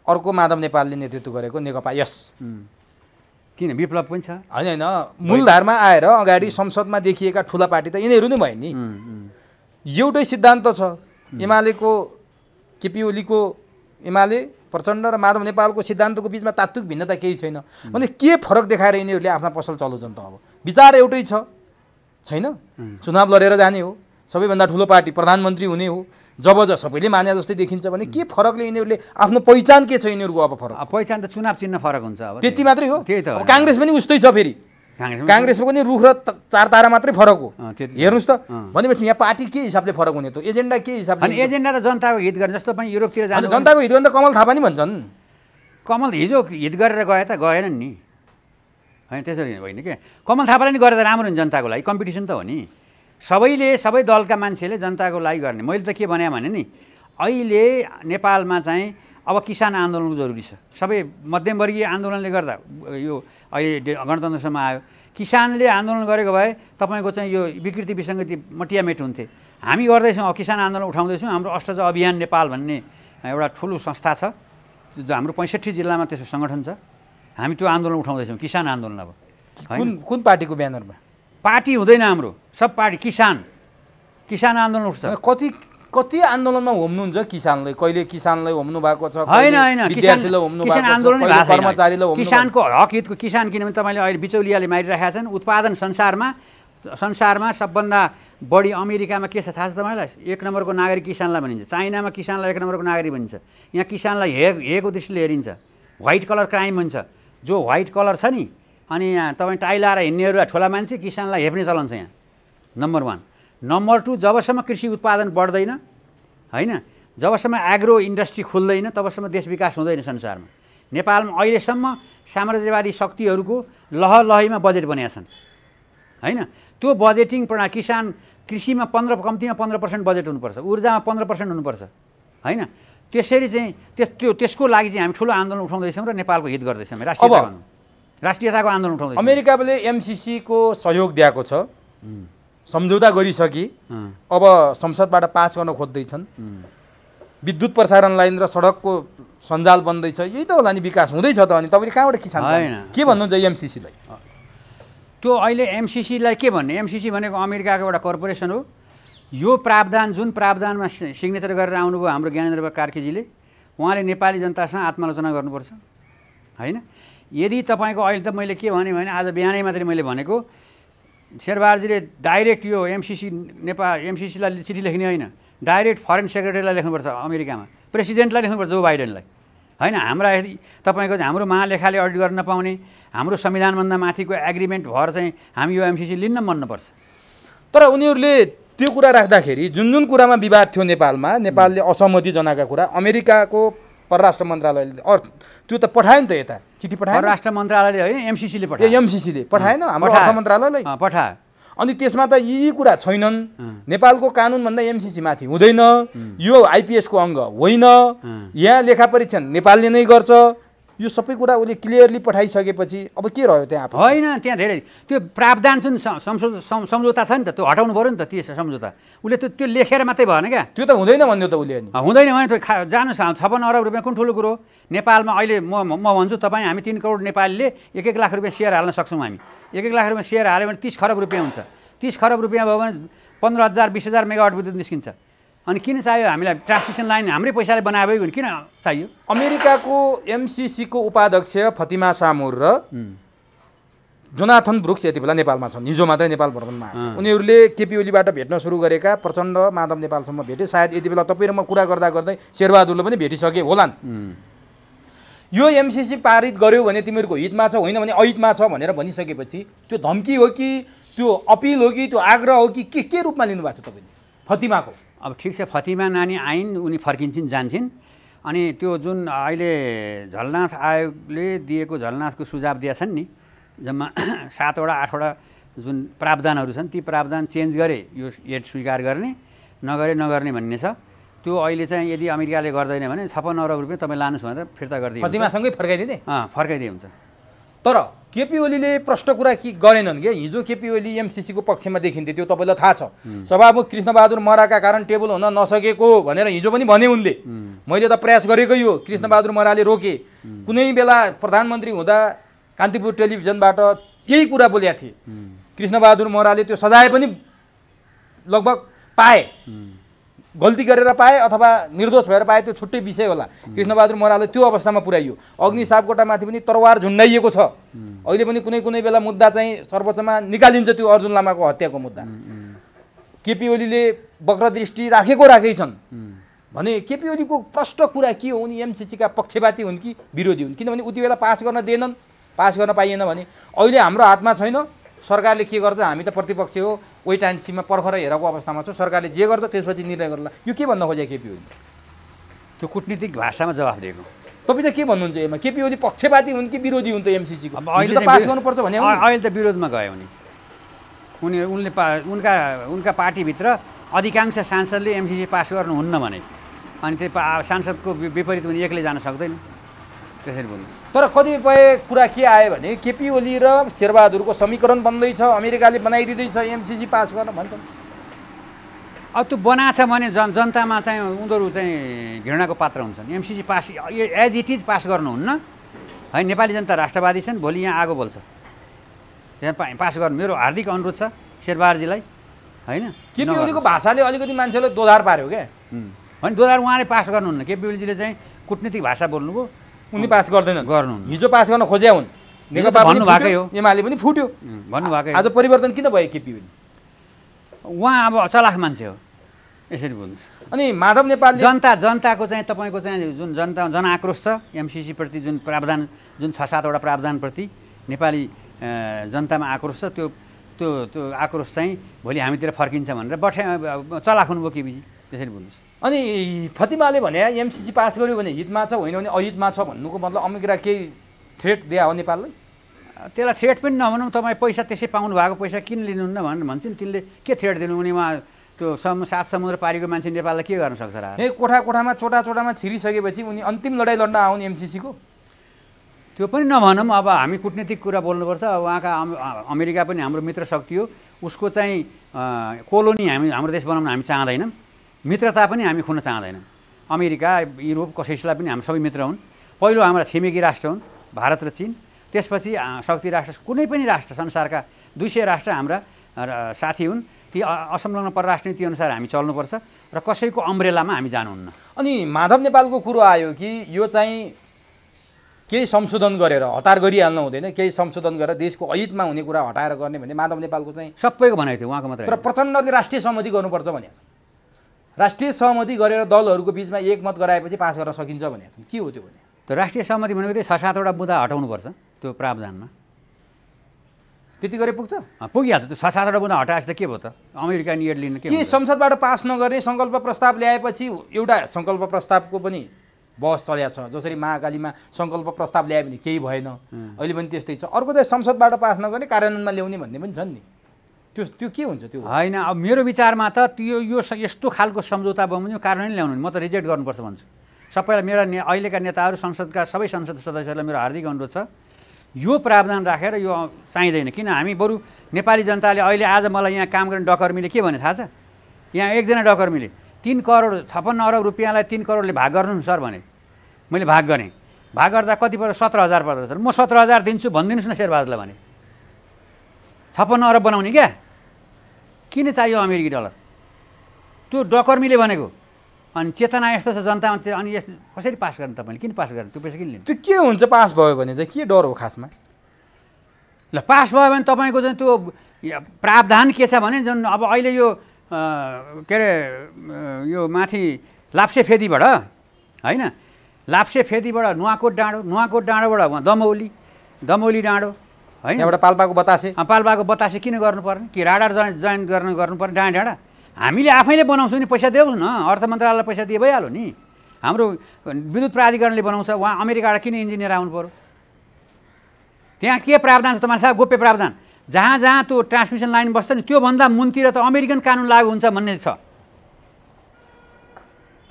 अर्को माधव नेपालले नेतृत्व गरेको नेकपा यस। किन विप्लव पनि छ? होइन, मूलधारमा आएर अगाडि संसदमा देखिएका ठुला पार्टी त यिनीहरू नै भयो नि। एउटै सिद्धान्त छ, एमालेको, केपी ओलीको एमाले, प्रचण्ड र माधव नेपालको सिद्धान्तको बिचमा तात्विक भिन्नता केही छैन भने के फरक देखाएर यिनीहरूले आफ्ना पसल चलाउँछन् त? अब विचार एउटै छैन, चुनाव लडेर जाने हो, सबैभन्दा ठुलो पार्टी, प्रधानमन्त्री हुने हो, जब सबैले माने जस्तै देखिन्छ भने के फरकले यिनीहरूले आफ्नो पहिचान के छ यिनीहरूको? अब फरक पहिचान त चुनाव चिन्ह फरक हुन्छ। अब त्यति मात्रै हो। त्यही त, काङ्ग्रेस पनि उस्तै छ, फेरि काङ्ग्रेसको पनि रुख र 4 तारा मात्रै फरक हो। हेर्नुहोस् त, भनेपछि यहाँ पार्टी के हिसाबले फरक हुने त? एजेन्डा के हिसाबले? अनि एजेन्डा त जनताको हित गर्ने, जस्तो पनि युरोपतिर जान्छ, जनताको हित गर्ने त कमल थापा नि भन्छन्। कमल हिजो हित गरेर गए त गएनन् नि, होइन त्यसरी होइन क्या। कमल थापाले नि गरेर राम्रो नि, जनताको लागि कम्पिटिसन त हो नि। सबै दलका मान्छेले जनताको लागि गर्ने। मैले त के भने नि, अहिले नेपालमा चाहिँ अब किसान आन्दोलनको जरुरी छ। सबै मध्यमवर्गीय आन्दोलनले गर्दा यो अहिले गणतन्त्रसम्म आयो। किसानले आन्दोलन गरेको भए तपाईँको चाहिँ यो विकृति विसङ्गति मटियामेट हुन्थे। हामी गर्दैछौँ, अब किसान आन्दोलन उठाउँदैछौँ। हाम्रो अष्टज अभियान नेपाल भन्ने एउटा ठुलो संस्था छ, जो हाम्रो 65 जिल्लामा त्यसको सङ्गठन छ। हामी त्यो आन्दोलन उठाउँदैछौँ, किसान आन्दोलन। अब कुन पार्टीको ब्यानरमा? पार्टी हुँदैन हाम्रो, सब पार्टी किसान आन्दोलन उठ्छ। कति आन्दोलनमा होम्नुहुन्छ किसानलाई? कहिले किसानलाई होम्नु भएको छ, होइन विद्यार्थीलाई होम्नु भएको छ, कर्मचारीलाई होम्नु। किसानको हक हितको किसान, किनभने तपाईँले अहिले बिचौलियाले मारिरहेका छन्। उत्पादन संसारमा सबभन्दा बढी अमेरिकामा के छ थाहा छ तपाईँलाई? 1 नम्बरको नागरिक किसानलाई भनिन्छ। चाइनामा किसानलाई 1 नम्बरको नागरिक भनिन्छ। यहाँ किसानलाई हेरेको दृष्टिले हेरिन्छ। व्हाइट कलर क्राइम भन्छ। जो व्हाइट कलर छ नि, अनि यहाँ तपाईँ टाई लाएर हिँड्नेहरू ठुला मान्छे, किसानलाई हेप्ने चलन छ यहाँ। नम्बर 1। नम्बर 2, जबसम्म कृषि उत्पादन बढ्दैन, होइन, जबसम्म एग्रो इन्डस्ट्री खुल्दैन, तबसम्म देश विकास हुँदैन संसारमा। नेपालमा अहिलेसम्म साम्राज्यवादी शक्तिहरूको लहलहीमा बजेट बनेका छन्, होइन। त्यो बजेटिङ प्रणाली, किसान कृषिमा कम्तीमा 15% बजेट हुनुपर्छ, ऊर्जामा 15% हुनुपर्छ, होइन। त्यसरी चाहिँ त्यसको लागि चाहिँ हामी ठुलो आन्दोलन उठाउँदैछौँ र नेपालको हित गर्दैछौँ। राष्ट्रियताको आन्दोलन उठाउँदैछौँ। अमेरिकाले एमसिसीको सहयोग दिएको छ, सम्झौता गरिसके, अब संसदबाट पास गर्न खोज्दैछन्। विद्युत प्रसारण लाइन र सडकको सञ्जाल बन्दैछ, यही त होला नि, विकास हुँदैछ त। अनि तपाईँले कहाँबाट किसान के भन्नुहुन्छ एमसिसीलाई? त्यो अहिले एमसिसीलाई के भन्ने? एमसिसी भनेको अमेरिकाको एउटा कर्पोरेसन हो। यो प्रावधान, जुन प्रावधानमा सिग्नेचर गरेर आउनुभयो हाम्रो ज्ञानेन्द्र कार्कीजीले, उहाँले नेपाली जनतासँग आत्मालोचना गर्नुपर्छ, होइन। यदि तपाईँको अहिले त मैले के भने आज बिहानै मात्रै मैले भनेको, शेरबहादुरजीले डाइरेक्ट यो एमसिसीलाई चिठी लेख्ने होइन, डाइरेक्ट फरेन सेक्रेटरीलाई लेख्नुपर्छ अमेरिकामा, प्रेसिडेन्टलाई लेख्नुपर्छ, जो बाइडेनलाई, होइन। तपाईँको हाम्रो महालेखाले अडिट गर्न नपाउने, हाम्रो संविधानभन्दा माथिको एग्रिमेन्ट भएर चाहिँ हामी यो एमसिसी लिन्न मान्नुपर्छ। तर उनीहरूले त्यो कुरा राख्दाखेरि जुन कुरामा विवाद थियो नेपालमा, नेपालले असहमति जनाएका कुरा अमेरिकाको परराष्ट्र मन्त्रालयले त्यो त पठायो नि त, यता चिठी पठायो। परराष्ट्र मन्त्रालयले होइन, एमसिसीले पठायो। एमसिसीले पठाएन हाम्रो अर्थ मन्त्रालयलाई? पठायो। अनि त्यसमा त यी कुरा छैनन्। नेपालको कानुनभन्दा एमसिसी माथि हुँदैन, यो आइपिएसको अङ्ग होइन, यहाँ लेखा परीक्षण नेपालले नै गर्छ, यो सबै कुरा उसले क्लियरली पठाइसकेपछि अब के रह्यो त्यहाँ? होइन, त्यहाँ धेरै त्यो प्रावधान जुन सम्झौता छ नि त, त्यो हटाउनु पऱ्यो नि त। त्यो सम्झौता उसले त्यो लेखेर मात्रै भएन क्या, त्यो त हुँदैन भन्यो त उसले। हुँदैन भने त जानुहोस्, 56 अरब रुपियाँ कुन ठुलो कुरो? नेपालमा अहिले म भन्छु तपाईँ, हामी 3 करोड नेपालीले 1-1 लाख रुपियाँ सेयर हाल्न सक्छौँ। हामी 1-1 लाख रुपियाँ सेयर हाल्यो भने 30 खरब रुपियाँ हुन्छ। 30 खरब रुपियाँ भयो भने 15,000-20,000 मेगावाट विद्युत निस्किन्छ। अनि किन चाहियो हामीलाई ट्रान्समिसन लाइन? हाम्रै पैसाले बनाए भने किन चाहियो? अमेरिकाको एमसिसीको उपाध्यक्ष फतिमा सामुर र जोनाथन ब्रुक्स यति बेला नेपालमा छन्, हिजो मात्रै नेपाल भ्रमणमा। उनीहरूले केपी ओलीबाट भेट्न सुरु गरेका प्रचण्ड माधव नेपालसम्म भेटे। सायद यति बेला तपाईँ र म कुरा गर्दा गर्दै शेरबहादुरले पनि भेटिसके होलान्। यो एमसिसी पारित गर्यो भने तिमीहरूको हितमा छ, होइन भने अहितमा छ भनेर भनिसकेपछि त्यो धम्की हो कि त्यो अपिल हो कि त्यो आग्रह हो कि के रूपमा लिनुभएको छ तपाईँले फतिमाको? अब ठिक छ, फतिमा नानी आइन्, उनी फर्किन्छन्, जान्छन्। अनि त्यो जुन अहिले झलनाथ आयोगले दिएको, झलनाथको सुझाव दिएछन् नि, जम्मा 7वटा 8वटा जुन प्रावधानहरू छन्, ती प्रावधान चेन्ज गरे यो एड स्वीकार गर्ने, नगर्ने भन्ने छ। त्यो अहिले चाहिँ यदि अमेरिकाले गर्दैन भने 56 अरब रुपियाँ तपाईँ लानुहोस् भनेर फिर्ता गरिदिए, फतिमासँगै फर्काइदिने? फर्काइदिए हुन्छ। तर केपी ओलीले प्रश्न कुरा के गरेनन् कि हिजो केपी ओली एमसिसीको पक्षमा देखिन्थे, त्यो तपाईँलाई थाहा छ। सभामुख कृष्णबहादुर मराका कारण टेबल हुन नसकेको भनेर हिजो पनि भने उनले। मैले त प्रयास गरेकै हो, कृष्णबहादुर मराले रोके। कुनै बेला प्रधानमन्त्री हुँदा कान्तिपुर टेलिभिजनबाट यही कुरा बोलेका थिए। कृष्णबहादुर मराले त्यो सजाय पनि लगभग पाए, गल्ती गरेर पाए अथवा निर्दोष भएर पाए, त्यो छुट्टै विषय होला। कृष्णबहादुर मराले त्यो अवस्थामा पुर्याइयो। अग्नि सापकोटामाथि पनि तरवार झुन्डाइएको छ। अहिले पनि कुनै बेला मुद्दा चाहिँ सर्वोच्चमा निकालिन्छ, त्यो अर्जुन लामाको हत्याको मुद्दा। केपी ओलीले वक्रदृष्टि राखेकै छन् भने केपी ओलीको प्रष्ट कुरा के हो? उनी एमसिसीका पक्षपाती हुन् कि विरोधी हुन्? किनभने उति बेला पास गर्न दिएनन्, पास गर्न पाइएन भने अहिले हाम्रो हातमा छैन। सरकारले के गर्छ, हामी त प्रतिपक्ष हो, वेट एन्ड सीमा पर्खर हेरेको अवस्थामा छ। सरकारले जे गर्छ त्यसपछि निर्णय गर्ला। यो के भन्न खोजे केपी ओली? त्यो कुटनीतिक भाषामा जवाफ दिएको। तपाईँ चाहिँ के भन्नुहुन्छ यसमा? केपी ओली पक्षपाती हुन् कि विरोधी हुन् त एमसिसीको? अहिले त पास गर्नुपर्छ भने अहिले त विरोधमा गयो उनले उनका पार्टीभित्र अधिकांश सांसदले एमसिसी पास गर्नुहुन्न भने, अनि त्यो सांसदको विपरीत उनी एक्लै जान सक्दैन। त्यसरी भन्नु। तर कतिपय कुरा के आयो भने केपी ओली र शेरबहादुरको समीकरण बन्दैछ, अमेरिकाले बनाइदिँदैछ एमसिसी पास गर्न भन्छन्। अब त्यो बनाएछ भने जनतामा चाहिँ उनीहरू चाहिँ घृणाको पात्र हुन्छन्। MCC pass as it is pass गर्नुहुन्न है। नेपाली जनता राष्ट्रवादी छन्, भोलि यहाँ आगो बोल्छ, त्यहाँ पास गर्नु मेरो हार्दिक अनुरोध छ शेरबहादुरजीलाई होइन। केपी ओलीको भाषाले अलिकति मान्छेलाई दोधार पार्यो क्या। होइन दोधार उहाँले पास गर्नुहुन्न। केपी ओलीजीले चाहिँ कुटनीतिक भाषा बोल्नुभयो, उनी पास गर्दैनन्, गर्नुहुन्न। हिजो पास गर्न खोज्या हुन्, नेकपा भन्नुभएकै हो, एमाले पनि फुट्यो भन्नुभएकै। आज परिवर्तन किन भयो केपी ओली? उहाँ अब चलाख मान्छे हो, यसरी भन्नुहोस्। अनि माधव नेपाल जनताको चाहिँ तपाईँको चाहिँ जुन जनआक्रोश छ एमसिसीप्रति, जुन प्रावधान जुन 6-7वटा प्रावधानप्रति नेपाली जनतामा आक्रोश छ, त्यो आक्रोश चाहिँ भोलि हामीतिर फर्किन्छ भनेर चलाख हुनुभयो केपीजी, त्यसरी भन्नुहोस्। अनि फतिमाले भने एमसिसी पास गर्यो भने हितमा छ, होइन भने अहितमा छ भन्नुको मतलब अमेरिका केही थ्रेट दिया हो नेपाललाई? त्यसलाई थ्रेट पनि नभनौँ, तपाईँ पैसा त्यसै पाउनु भएको पैसा किन लिनुहुन्न भनेर भन्छन्। तिनले के थ्रेट दिनु? उनी उहाँ त्यो 7 समुद्र पारीको मान्छे नेपाललाई के गर्न सक्छ र? कोठामा चोटामा छिरिसकेपछि उनी अन्तिम लडाइँ लड्न आउने एमसिसीको? त्यो पनि नभनौँ। अब हामी कुटनीतिक कुरा बोल्नुपर्छ। अब उहाँका अमेरिका पनि हाम्रो मित्र शक्ति हो, उसको चाहिँ कोलोनी हाम्रो देश बनाउन हामी चाहँदैनौँ, मित्रता पनि हामी खुन चाहँदैनौँ। अमेरिका, युरोप, कसैलाई पनि हामी सबै मित्र हुन्। पहिलो हाम्रा छिमेकी राष्ट्र हुन् भारत र चीन, त्यसपछि शक्ति राष्ट्र कुनै पनि राष्ट्र, संसारका 200 राष्ट्र हाम्रा साथी हुन्। ती असंलग्न परराष्ट्र नीति अनुसार हामी चल्नुपर्छ र कसैको अम्ब्रेलामा हामी जानुहुन्न। अनि माधव नेपालको कुरो आयो कि यो चाहिँ केही संशोधन गरेर हतार गरिहाल्नु हुँदैन, केही संशोधन गरेर देशको अहितमा हुने कुरा हटाएर गर्ने भन्ने माधव नेपालको चाहिँ सबैको भनाइ थियो, उहाँको मात्रै। तर प्रचण्डले राष्ट्रिय सहमति गर्नुपर्छ भनेको छ। राष्ट्रिय सहमति गरेर दलहरूको बिचमा एकमत गराएपछि पास गर्न सकिन्छ भनेको छ। के हो त्यो भने? त राष्ट्रिय सहमति भनेको चाहिँ 6-7वटा मुद्दा हटाउनुपर्छ त्यो प्रावधानमा। त्यति गरे पुग्छ? पुगिहाल्छ। त्यो 6-7वटा मुद्दा हटाएछ त के भयो त? अमेरिकन एड लिनु के संसदबाट पास नगर्ने सङ्कल्प प्रस्ताव ल्याएपछि एउटा सङ्कल्प प्रस्तावको पनि बहस चलेको छ। जसरी महाकालीमा सङ्कल्प प्रस्ताव ल्यायो भने केही भएन, अहिले पनि त्यस्तै छ। अर्को चाहिँ संसदबाट पास नगर्ने कार्यान्वयनमा ल्याउने भन्ने पनि छन् नि। त्यो के हुन्छ त्यो? होइन, अब मेरो विचारमा त यो यस्तो खालको सम्झौता बमोजिम कार्यान्वयन ल्याउनु, म त रिजेक्ट गर्नुपर्छ भन्छु। सबैलाई मेरा अहिलेका नेताहरू, संसदका सबै संसद सदस्यहरूलाई मेरो हार्दिक अनुरोध छ, यो प्रावधान राखेर यो चाहिँदैन। किन हामी बरु नेपाली जनताले अहिले आज मलाई यहाँ काम गर्ने डकर्मीले के भने थाहा छ? यहाँ एकजना डकर्मीले 3 करोड 56 अरब रुपियाँलाई 3 करोडले भाग गर्नु सर भने। मैले भाग गरेँ, भाग गर्दा कति पर्छ? 17,000 पर्दछ। म 17,000 दिन्छु भनिदिनुहोस् न शेरबहादुरलाई भने। 56 अरब बनाउने क्या? किन चाहियो अमेरिकी डलर? त्यो डकर्मीले भनेको। अनि चेतना यस्तो छ जनतामा चाहिँ, अनि यस्तो कसरी पास गर्ने? तपाईँले किन पास गर्ने? त्यो पैसा किन लिनु? त्यो के हुन्छ पास भयो भने चाहिँ? के डर हो खासमा? ल पास भयो भने तपाईँको चाहिँ त्यो प्रावधान के छ भने, जुन अब अहिले यो के अरे यो माथि लाप्से फेदीबाट होइन, लाप्से फेदीबाट नुवाकोट डाँडोबाट दमौली डाँडो होइन, एउटा पाल्पाको बतासे किन गर्नुपर्ने? कि राडार जोइन गर्नुपर्ने डाँडा? हामीले आफैले बनाउँछौँ नि, पैसा देऊ न, अर्थ मन्त्रालयलाई पैसा दिए भइहाल्यो नि। हाम्रो विद्युत प्राधिकरणले बनाउँछ, उहाँ अमेरिकाबाट किन इन्जिनियर आउनु पऱ्यो? त्यहाँ के प्रावधान छ तपाईँ साहब? गोप्य प्रावधान। जहाँ त्यो ट्रान्समिसन लाइन बस्छ नि, त्योभन्दा मुनतिर त अमेरिकन कानुन लागु हुन्छ भन्ने छ।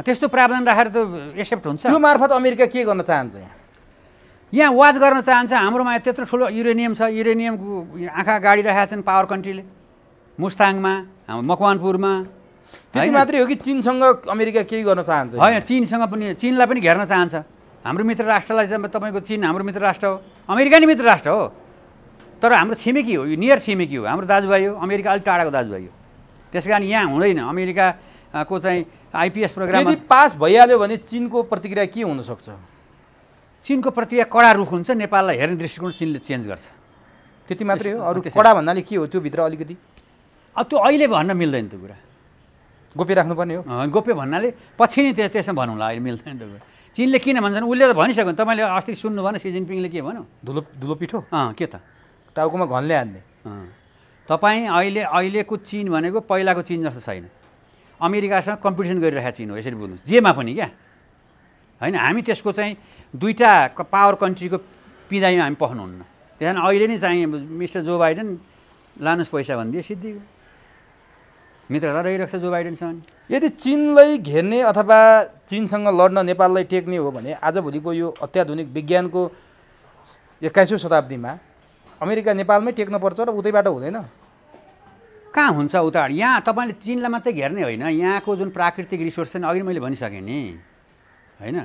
त्यस्तो प्रावधान राखेर त एक्सेप्ट हुन्छ? त्यो मार्फत अमेरिका के गर्न चाहन्छ? यहाँ वाच गर्न चाहन्छ। हाम्रोमा त्यत्रो ठुलो युरेनियम छ, युरेनियमको आँखा गाडिरहेका छन् पावर कन्ट्रीले, मुस्ताङमा, मकवानपुरमा। त्यति मात्रै हो कि चीनसँग अमेरिका केही गर्न चाहन्छ? होइन, चीनसँग पनि, चीनलाई पनि घेर्न चाहन्छ। हाम्रो मित्र राष्ट्रलाई चाहिँ तपाईँको चीन हाम्रो मित्र राष्ट्र हो, अमेरिका नि मित्र राष्ट्र हो, तर हाम्रो छिमेकी हो, यो नियर छिमेकी हो, हाम्रो दाजुभाइ हो। अमेरिका अलिक टाढाको दाजुभाइ हो, त्यस कारण यहाँ हुँदैन। अमेरिकाको चाहिँ आइपिएस प्रोग्राम यदि पास भइहाल्यो भने चीनको प्रतिक्रिया के हुनसक्छ? चीनको प्रतिक्रिया कडा रुख हुन्छ। नेपाललाई हेर्ने दृष्टिकोण चीनले चेन्ज गर्छ। त्यति मात्रै हो? अरू कडा भन्नाले के हो? त्यो भित्र अलिकति अब त्यो अहिले भन्न मिल्दैन त्यो कुरा, गोप्य राख्नुपर्ने हो। गोप्य भन्नाले पछि नै त्यसमा भनौँला, अहिले मिल्दैन त्यो कुरा। चीनले किन भन्छन्? उसले त भनिसक्यो। तपाईँले अस्ति सुन्नु भएन सी जिनपिङले के भन्यो? धुलो पिठो के त टाउकोमा घनले हान्ने। तपाईँ अहिलेको चीन भनेको पहिलाको चीन जस्तो छैन। अमेरिकासँग कम्पिटिसन गरिरहेको चीन हो, यसरी बोल्नुहोस्, जेमा पनि क्या होइन। हामी त्यसको चाहिँ दुईवटा पावर कन्ट्रीको पिँधाइमा हामी पख्नुहुन्न। त्यस कारण अहिले नै चाहिँ मिस्टर जो बाइडेन लानुहोस् पैसा भनिदिए सिद्धिको। मित्रता रहिरहेको छ जो बाइडेनसँग। यदि चीनलाई घेर्ने अथवा चीनसँग लड्न नेपाललाई टेक्ने हो भने आजभोलिको यो अत्याधुनिक विज्ञानको 21औं शताब्दीमा अमेरिका नेपालमै टेक्नुपर्छ र उतैबाट हुँदैन। कहाँ हुन्छ उता? यहाँ तपाईँले चीनलाई मात्रै घेर्ने होइन, यहाँको जुन प्राकृतिक रिसोर्स छ नि, अघि मैले भनिसकेँ नि होइन,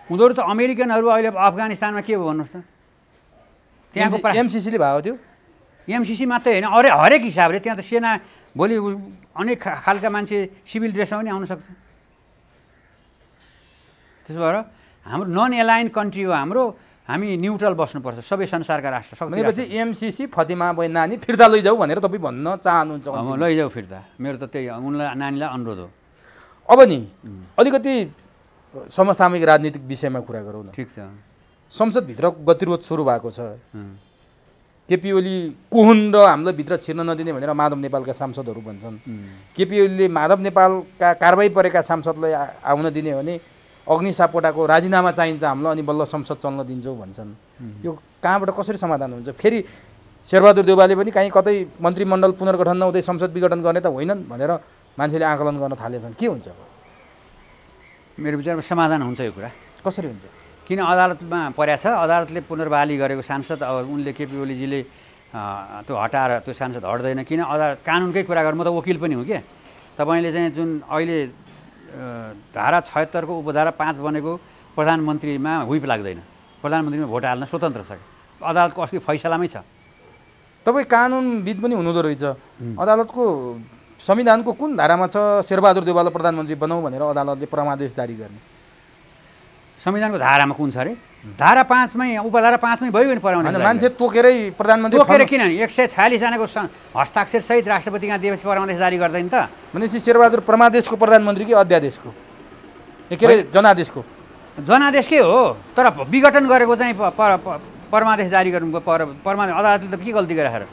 उनीहरू त अमेरिकनहरू अहिले अफगानिस्तानमा के भयो भन्नुहोस् त, त्यहाँको एमसिसीले भएको थियो। एमसिसी मात्रै होइन, हरेक हिसाबले त्यहाँ त सेना भोलि अनेक खालका मान्छे सिभिल ड्रेसमा पनि आउन सक्छ। त्यसो भएर हाम्रो नन एलाइन कन्ट्री हो हाम्रो, हामी न्युट्रल बस्नुपर्छ सबै संसारका राष्ट्र। भनेपछि एमसिसी फतिमा बहिनी नानी फिर्ता लैजाऊ भनेर तपाईँ भन्न चाहनुहुन्छ? लैजाऊ फिर्ता, मेरो त त्यही उनलाई नानीलाई अनुरोध हो। अब नि अलिकति समसामयिक राजनीतिक विषयमा कुरा गरौँ न। ठिक छ। संसदभित्र गतिरोध सुरु भएको छ। केपी ओली को हुन् र हामीलाई भित्र छिर्न नदिने भनेर माधव नेपालका सांसदहरू भन्छन्। केपी ओलीले माधव नेपालका कारबाही परेका सांसदलाई आउन दिने भने अग्नि सापकोटाको राजीनामा चाहिन्छ हामीलाई, अनि बल्ल संसद चल्न दिन्छौँ भन्छन्। यो कहाँबाट कसरी समाधान हुन्छ? फेरि शेरबहादुर देउवाले पनि कहीँ कतै मन्त्रीमण्डल पुनर्गठन नहुँदै संसद विघटन गर्ने त होइनन् भनेर मान्छेले आकलन गर्न थालेछन्। के हुन्छ अब? मेरो विचारमा समाधान हुन्छ यो कुरा। कसरी हुन्छ? किन अदालतमा परेको छ, अदालतले पुनर्बहाली गरेको सांसद अब उनले केपी ओलीजीले त्यो हटाएर त्यो सांसद हट्दैन। किन अदालत कानुनकै कुरा गर्नु, म त वकिल पनि हुँ क्या। तपाईँले चाहिँ जुन अहिले धारा 76 को उपधारा 5 बनेको प्रधानमन्त्रीमा हुइप लाग्दैन, प्रधानमन्त्रीमा भोट हाल्न स्वतन्त्र छ। अदालतको अस्ति फैसलामै छ। तपाईँ कानुनविद पनि हुनुहुँदो रहेछ। अदालतको संविधानको कुन धारामा छ शेरबहादुर देउवालाई प्रधानमन्त्री बनाऊ भनेर अदालतले परमादेश जारी गर्ने? संविधानको धारामा कुन छ अरे? धारा 5 मै उपधारा 5 मै भयो नि परमादेश। मान्छे तोकेरै प्रधानमन्त्री तोकेर किन? 146 जनाको हस्ताक्षर सहित राष्ट्रपति कहाँ दिएपछि परमादेश जारी गर्दैन त? भनेपछि शेरबहादुर परमादेशको प्रधानमन्त्री कि अध्यादेशको? के अरे जनादेशको? जनादेशकै हो, तर विघटन गरेको चाहिँ परमादेश जारी गर्नु परमादेश। अदालतले त के गल्ती गरे?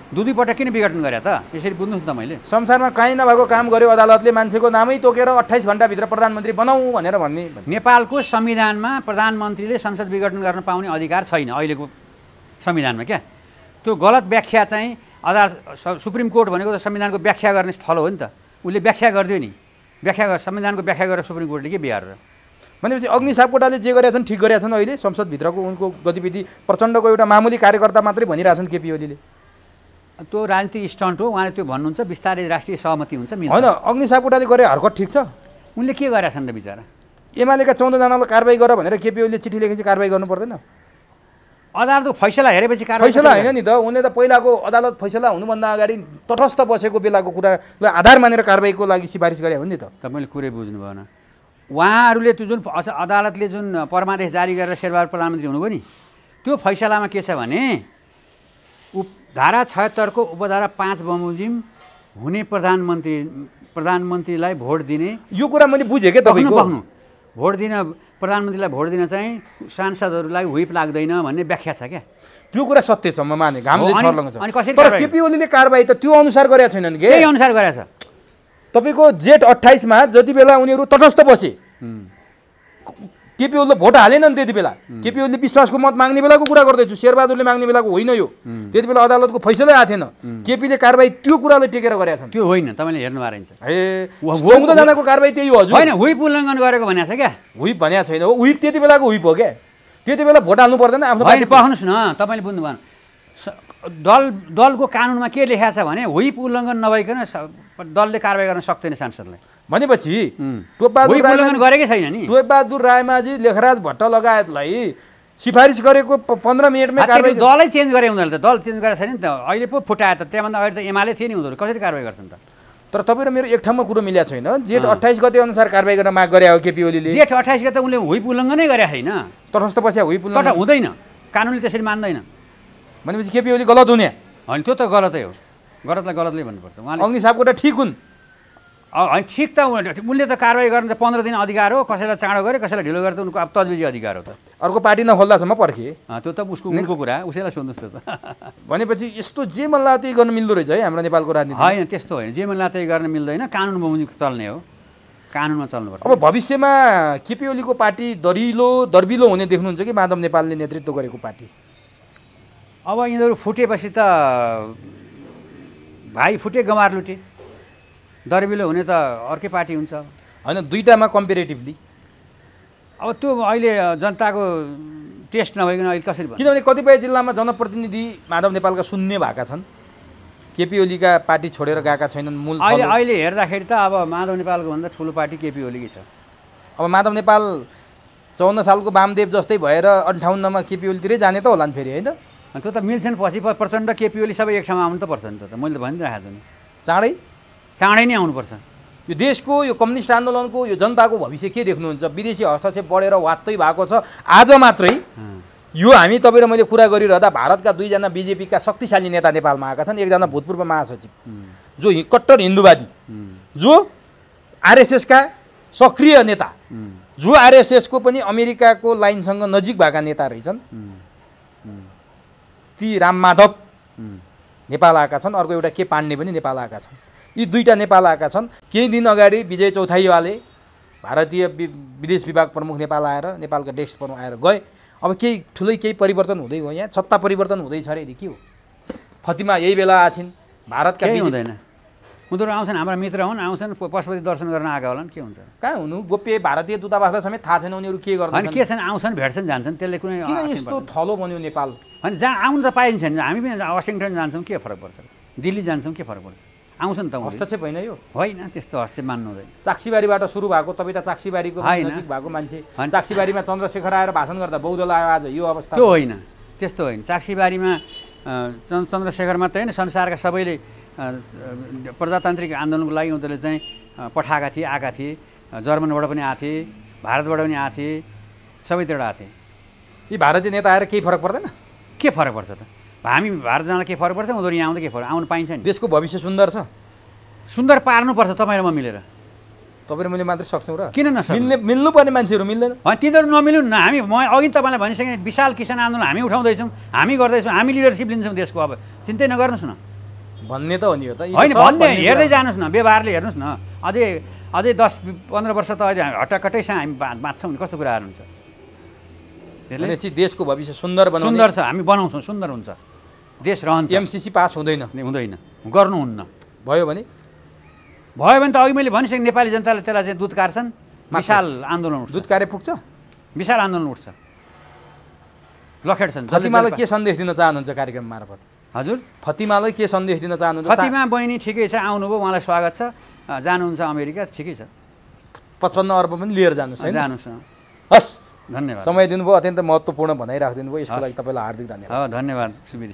दुई पटक किन विघटन गरे त? यसरी बुझ्नुहोस् न, मैले संसारमा कहीँ नभएको काम गर्यो अदालतले, मान्छेको नामै तोकेर 28 घण्टाभित्र प्रधानमन्त्री बनाऊ भनेर भन्ने। नेपालको संविधानमा प्रधानमन्त्रीले संसद विघटन गर्न पाउने अधिकार छैन अहिलेको संविधानमा। क्या त्यो गलत व्याख्या चाहिँ अदालत, सुप्रिम कोर्ट भनेको त संविधानको व्याख्या गर्ने स्थल हो नि त, उसले व्याख्या गरिदियो नि, संविधानको व्याख्या गरेर सुप्रिम कोर्टले के बिहार र? भनेपछि अग्नि सापकोटाले जे गरेका छन् ठिक गरेका छन्। अहिले संसदभित्रको उनको गतिविधि प्रचण्डको एउटा मामुली कार्यकर्ता मात्रै भनिरहेछन् केपी ओलीले। त्यो राजनीतिक स्टन्ट हो, उहाँले त्यो भन्नुहुन्छ, बिस्तारै राष्ट्रिय सहमति हुन्छ। होइन, अग्नि सापकोटाले गरे हरकत ठिक छ। उनले के गरेका छन् र बिचरा? एमालेका 14 जनालाई कारबाही गर भनेर केपी ओलीले चिठी लेखेपछि कारबाही गर्नु पर्दैन? अदालतको फैसला हेरेपछि कारबाही? फैसला होइन नि त, उनले त पहिलाको अदालत फैसला हुनुभन्दा अगाडि तटस्थ बसेको बेलाको कुरालाई आधार मानेर कारबाहीको लागि सिफारिस गरे हो नि त। तपाईँले कुरै बुझ्नु भएन। उहाँहरूले त्यो जुन अदालतले जुन परमादेश जारी गरेर शेरबहादुर प्रधानमन्त्री हुनुभयो नि, त्यो फैसलामा के छ भने धारा 76 को उपधारा 5 बमोजिम हुने प्रधानमन्त्रीलाई भोट दिने। यो कुरा मैले बुझेँ के तपाईँको? भोट दिन प्रधानमन्त्रीलाई भोट दिन चाहिँ सांसदहरूलाई हुइप लाग्दैन भन्ने व्याख्या छ क्या। त्यो कुरा सत्य छ, म माने, घामले छर्लङ छ। तर केपी ओलीले कारबाही त त्यो अनुसार गरेका छैनन् के? त्यही अनुसार गरेछ। तपाईँको जेठ 28 मा जति बेला उनीहरू तटस्थ बसे, केपी ओलीले भोट हालेनन् त्यति बेला। केपी ओलीले विश्वासको मत माग्ने बेलाको कुरा गर्दैछु, शेरबहादुरले माग्ने बेलाको होइन यो। त्यति बेला अदालतको फैसलै आएको थिएन। केपीले कारबाही त्यो कुरालाई टेकेर गरेका छन्। त्यो होइन, तपाईँले हेर्नु भएछ। ए 14 जनाको कारबाही त्यही हो हजुर? होइन, हुइप उल्लङ्घन गरेको भनेको छ क्या। हुइप भनेको छैन हो, हुइप त्यति बेलाको हुइप हो क्या। त्यति बेला भोट हाल्नु पर्दैन आफ्नो पार्टी। पख्नुहोस् न, तपाईँले बुझ्नु भएन। दलको कानुनमा के लेखेको छ भने हुइप उल्लङ्घन नभइकन दलले कारबाही गर्न सक्दैन सांसदलाई। भनेपछि टोपबहादुर रायमाझी, लेखराज भट्ट लगायतलाई सिफारिस गरेको 15 मिनटमै कारबाही। दलै चेन्ज गरे उनीहरूले त, दल चेन्ज गरेको छैन नि त, अहिले पो फुटायो त। त्यहाँभन्दा अगाडि त एमाले थिए नि, उनीहरू कसरी कारबाही गर्छन् त? तर तपाईँ र मेरो एक ठाउँमा कुरो मिलेको छैन। जेठ 28 गते अनुसार कारबाही गर्न माग गरे हो केपी ओलीले। जेठ 28 गते उनले हुइप उल्लङ्घनै गरेको छैन। तटस्थ बस्या हुइप उल्लङ्घन हुँदैन, कानुनले त्यसरी मान्दैन। भनेपछि केपी ओली गलत हुने? होइन, त्यो त गलतै हो, गलतलाई गलतले भन्नुपर्छ। उहाँले अग्नि सापकोटा ठिक हुन्? होइन, ठिक त उनले त कारबाही गर्न त 15 दिन अधिकार हो। कसैलाई चाँडो गरे, कसैलाई ढिलो गरे त उनको अब तजबिजी अधिकार हो त। अर्को पार्टी नखोल्दासम्म पर्खे। त्यो त उनको कुरा, उसैलाई सोध्नुहोस् त। भनेपछि यस्तो जे मनला त्यही गर्न मिल्दो रहेछ है हाम्रो नेपालको राजनीति? होइन, त्यस्तो होइन, जे मनला त्यही गर्न मिल्दैन, कानुन बमोजिम चल्ने हो, कानुनमा चल्नुपर्छ। अब भविष्यमा केपी ओलीको पार्टी दर्बिलो हुने देख्नुहुन्छ कि माधव नेपालले नेतृत्व गरेको पार्टी? अब यिनीहरू फुटेपछि त भाइ फुटे गमार लुटे। दरबिलो हुने त अर्कै पार्टी हुन्छ। होइन, दुईटामा कम्पेरेटिभली अब त्यो अहिले जनताको टेस्ट नभइकन अहिले कसरी भन्नु? किनभने कतिपय जिल्लामा जनप्रतिनिधि माधव नेपालका शून्य भएका छन्, केपी ओलीका पार्टी छोडेर गएका छैनन्। मूल अहिले हेर्दाखेरि त अब माधव नेपालको भन्दा ठुलो पार्टी केपी ओलीकै छ। अब माधव नेपाल 54 सालको वामदेव जस्तै भएर 58मा केपी ओलीतिरै जाने त होला नि फेरि, होइन? अनि त्यो त मिल्छ नि, पछि प्रचण्ड केपी ओली सबै एक ठाउँमा आउनु त पर्छ नि। त मैले त भनिरहेको छु नि, चाँडै नै आउनुपर्छ। यो देशको, यो कम्युनिस्ट आन्दोलनको, यो जनताको भविष्य के देख्नुहुन्छ? विदेशी हस्तक्षेप बढेर वात्तै भएको छ। आज मात्रै यो हामी तपाईँ र मैले कुरा गरिरहँदा भारतका 2जना बिजेपीका शक्तिशाली नेता नेपालमा आएका छन्। एकजना भूतपूर्व महासचिव जो कट्टर हिन्दूवादी, जो आरएसएसका सक्रिय नेता, जो आरएसएसको पनि अमेरिकाको लाइनसँग नजिक भएका नेता रहेछन्, ती राममाधव नेपाल आएका छन्। अर्को एउटा के पाण्डे पनि नेपाल आएका छन्। यी दुईटा नेपाल आएका छन्। केही दिन अगाडि विजय चौथाईवाले भारतीय विदेश विभाग प्रमुख नेपाल आएर, नेपालका डेस्क प्रमुख आएर गए। अब केही परिवर्तन हुँदै गयो, यहाँ सत्ता परिवर्तन हुँदैछ अरे, के हो? फतिमा यही बेला आछिन्, भारतका हुँदैन, उनीहरू आउँछन्, हाम्रा मित्र हुन्, आउँछन्, पशुपति दर्शन गर्न आएका होला नि, के हुन्छ? कहाँ हुनु? गोप्य भारतीय दूतावासलाई समेत थाहा छैन उनीहरू के गर्छन्। अनि के छन्, आउँछन्, भेट्छन्, जान्छन्, त्यसले कुनै किन यस्तो थलो बन्यो नेपाल? अनि जहाँ आउनु त पाइन्छ नि, हामी पनि वासिङटन जान्छौँ, के फरक पर्छ? दिल्ली जान्छौँ, के फरक पर्छ? आउँछन् त। हस्तक्षेप होइन यो? होइन, त्यस्तो हस्तक्षेप मान्नु हुँदैन। चाक्सीबारीबाट सुरु भएको, तपाईँ त चाक्सीबारीको नजिक भएको मान्छे, चाक्सीबारीमा चन्द्रशेखर आएर भाषण गर्दा बौद्धल आयो। आज यो अवस्था त्यो होइन, त्यस्तो होइन। चाक्सीबारीमा चन्द्रशेखर मात्रै होइन, संसारका सबैले प्रजातान्त्रिक आन्दोलनको लागि उनीहरूले चाहिँ पठाएका थिए, आएका थिए। जर्मनबाट पनि आएको थिए, भारतबाट पनि आएको थिए, सबैतिर आएको थिए। यी भारतीय नेता आएर केही फरक पर्दैन? के फरक पर्छ त? हामी भारत जाँदा के फरक पर्छ? उनीहरू यहाँ आउँदा के फरक? आउनु पाइन्छ नि। देशको भविष्य सुन्दर छ, सुन्दर पार्नुपर्छ तपाईँ र म मिलेर। तपाईँ र मैले मात्रै सक्छौँ र? किन नसक्ने? मिल्नुपर्ने मान्छेहरू मिल्दैन। होइन, तिनीहरू नमिल्नु न। हामी अघि तपाईँलाई भनिसकेँ, विशाल किसान आन्दोलन हामी उठाउँदैछौँ, हामी गर्दैछौँ, हामी लिडरसिप लिन्छौँ देशको। अब चिन्तै नगर्नुहोस् न भन्ने त हो नि। हो त होइन, भन्ने हेर्दै जानुहोस् न, व्यवहारले हेर्नुहोस् न। अझै 10-15 वर्ष त अहिले हट्टाकट्टैसँग हामी बाँच्छौँ नि, कस्तो कुराहरू हुन्छ? त्यसले देशको भविष्य सुन्दर बनाउने। सुन्दर छ, हामी बनाउँछौँ, सुन्दर हुन्छ, देश रहन्छ। एमसिसी पास हुँदैन? गर्नुहुन्न। भयो भने त अघि मैले भनिसकेँ, नेपाली जनताले त्यसलाई चाहिँ दुध कार्छन्, विशाल आन्दोलन उठ्छ। दुध कार्य पुग्छ, विशाल आन्दोलन उठ्छ, लखेड्छन्। फतिमालाई के सन्देश दिन चाहनुहुन्छ कार्यक्रम मार्फत? हजुर, फतिमालाई के सन्देश दिन चाहनुहुन्छ? फतिमा बहिनी ठिकै छ, आउनुभयो, उहाँलाई स्वागत छ। जानुहुन्छ अमेरिका, ठिकै छ। 55 अर्ब पनि लिएर जानुहोस्। जानुहोस्। हस्, धन्यवाद। समय दिनुभयो, अत्यन्त महत्त्वपूर्ण भनाइ राखिदिनु भयो, यसको लागि तपाईँलाई हार्दिक धन्यवाद। धन्यवाद सुबिर।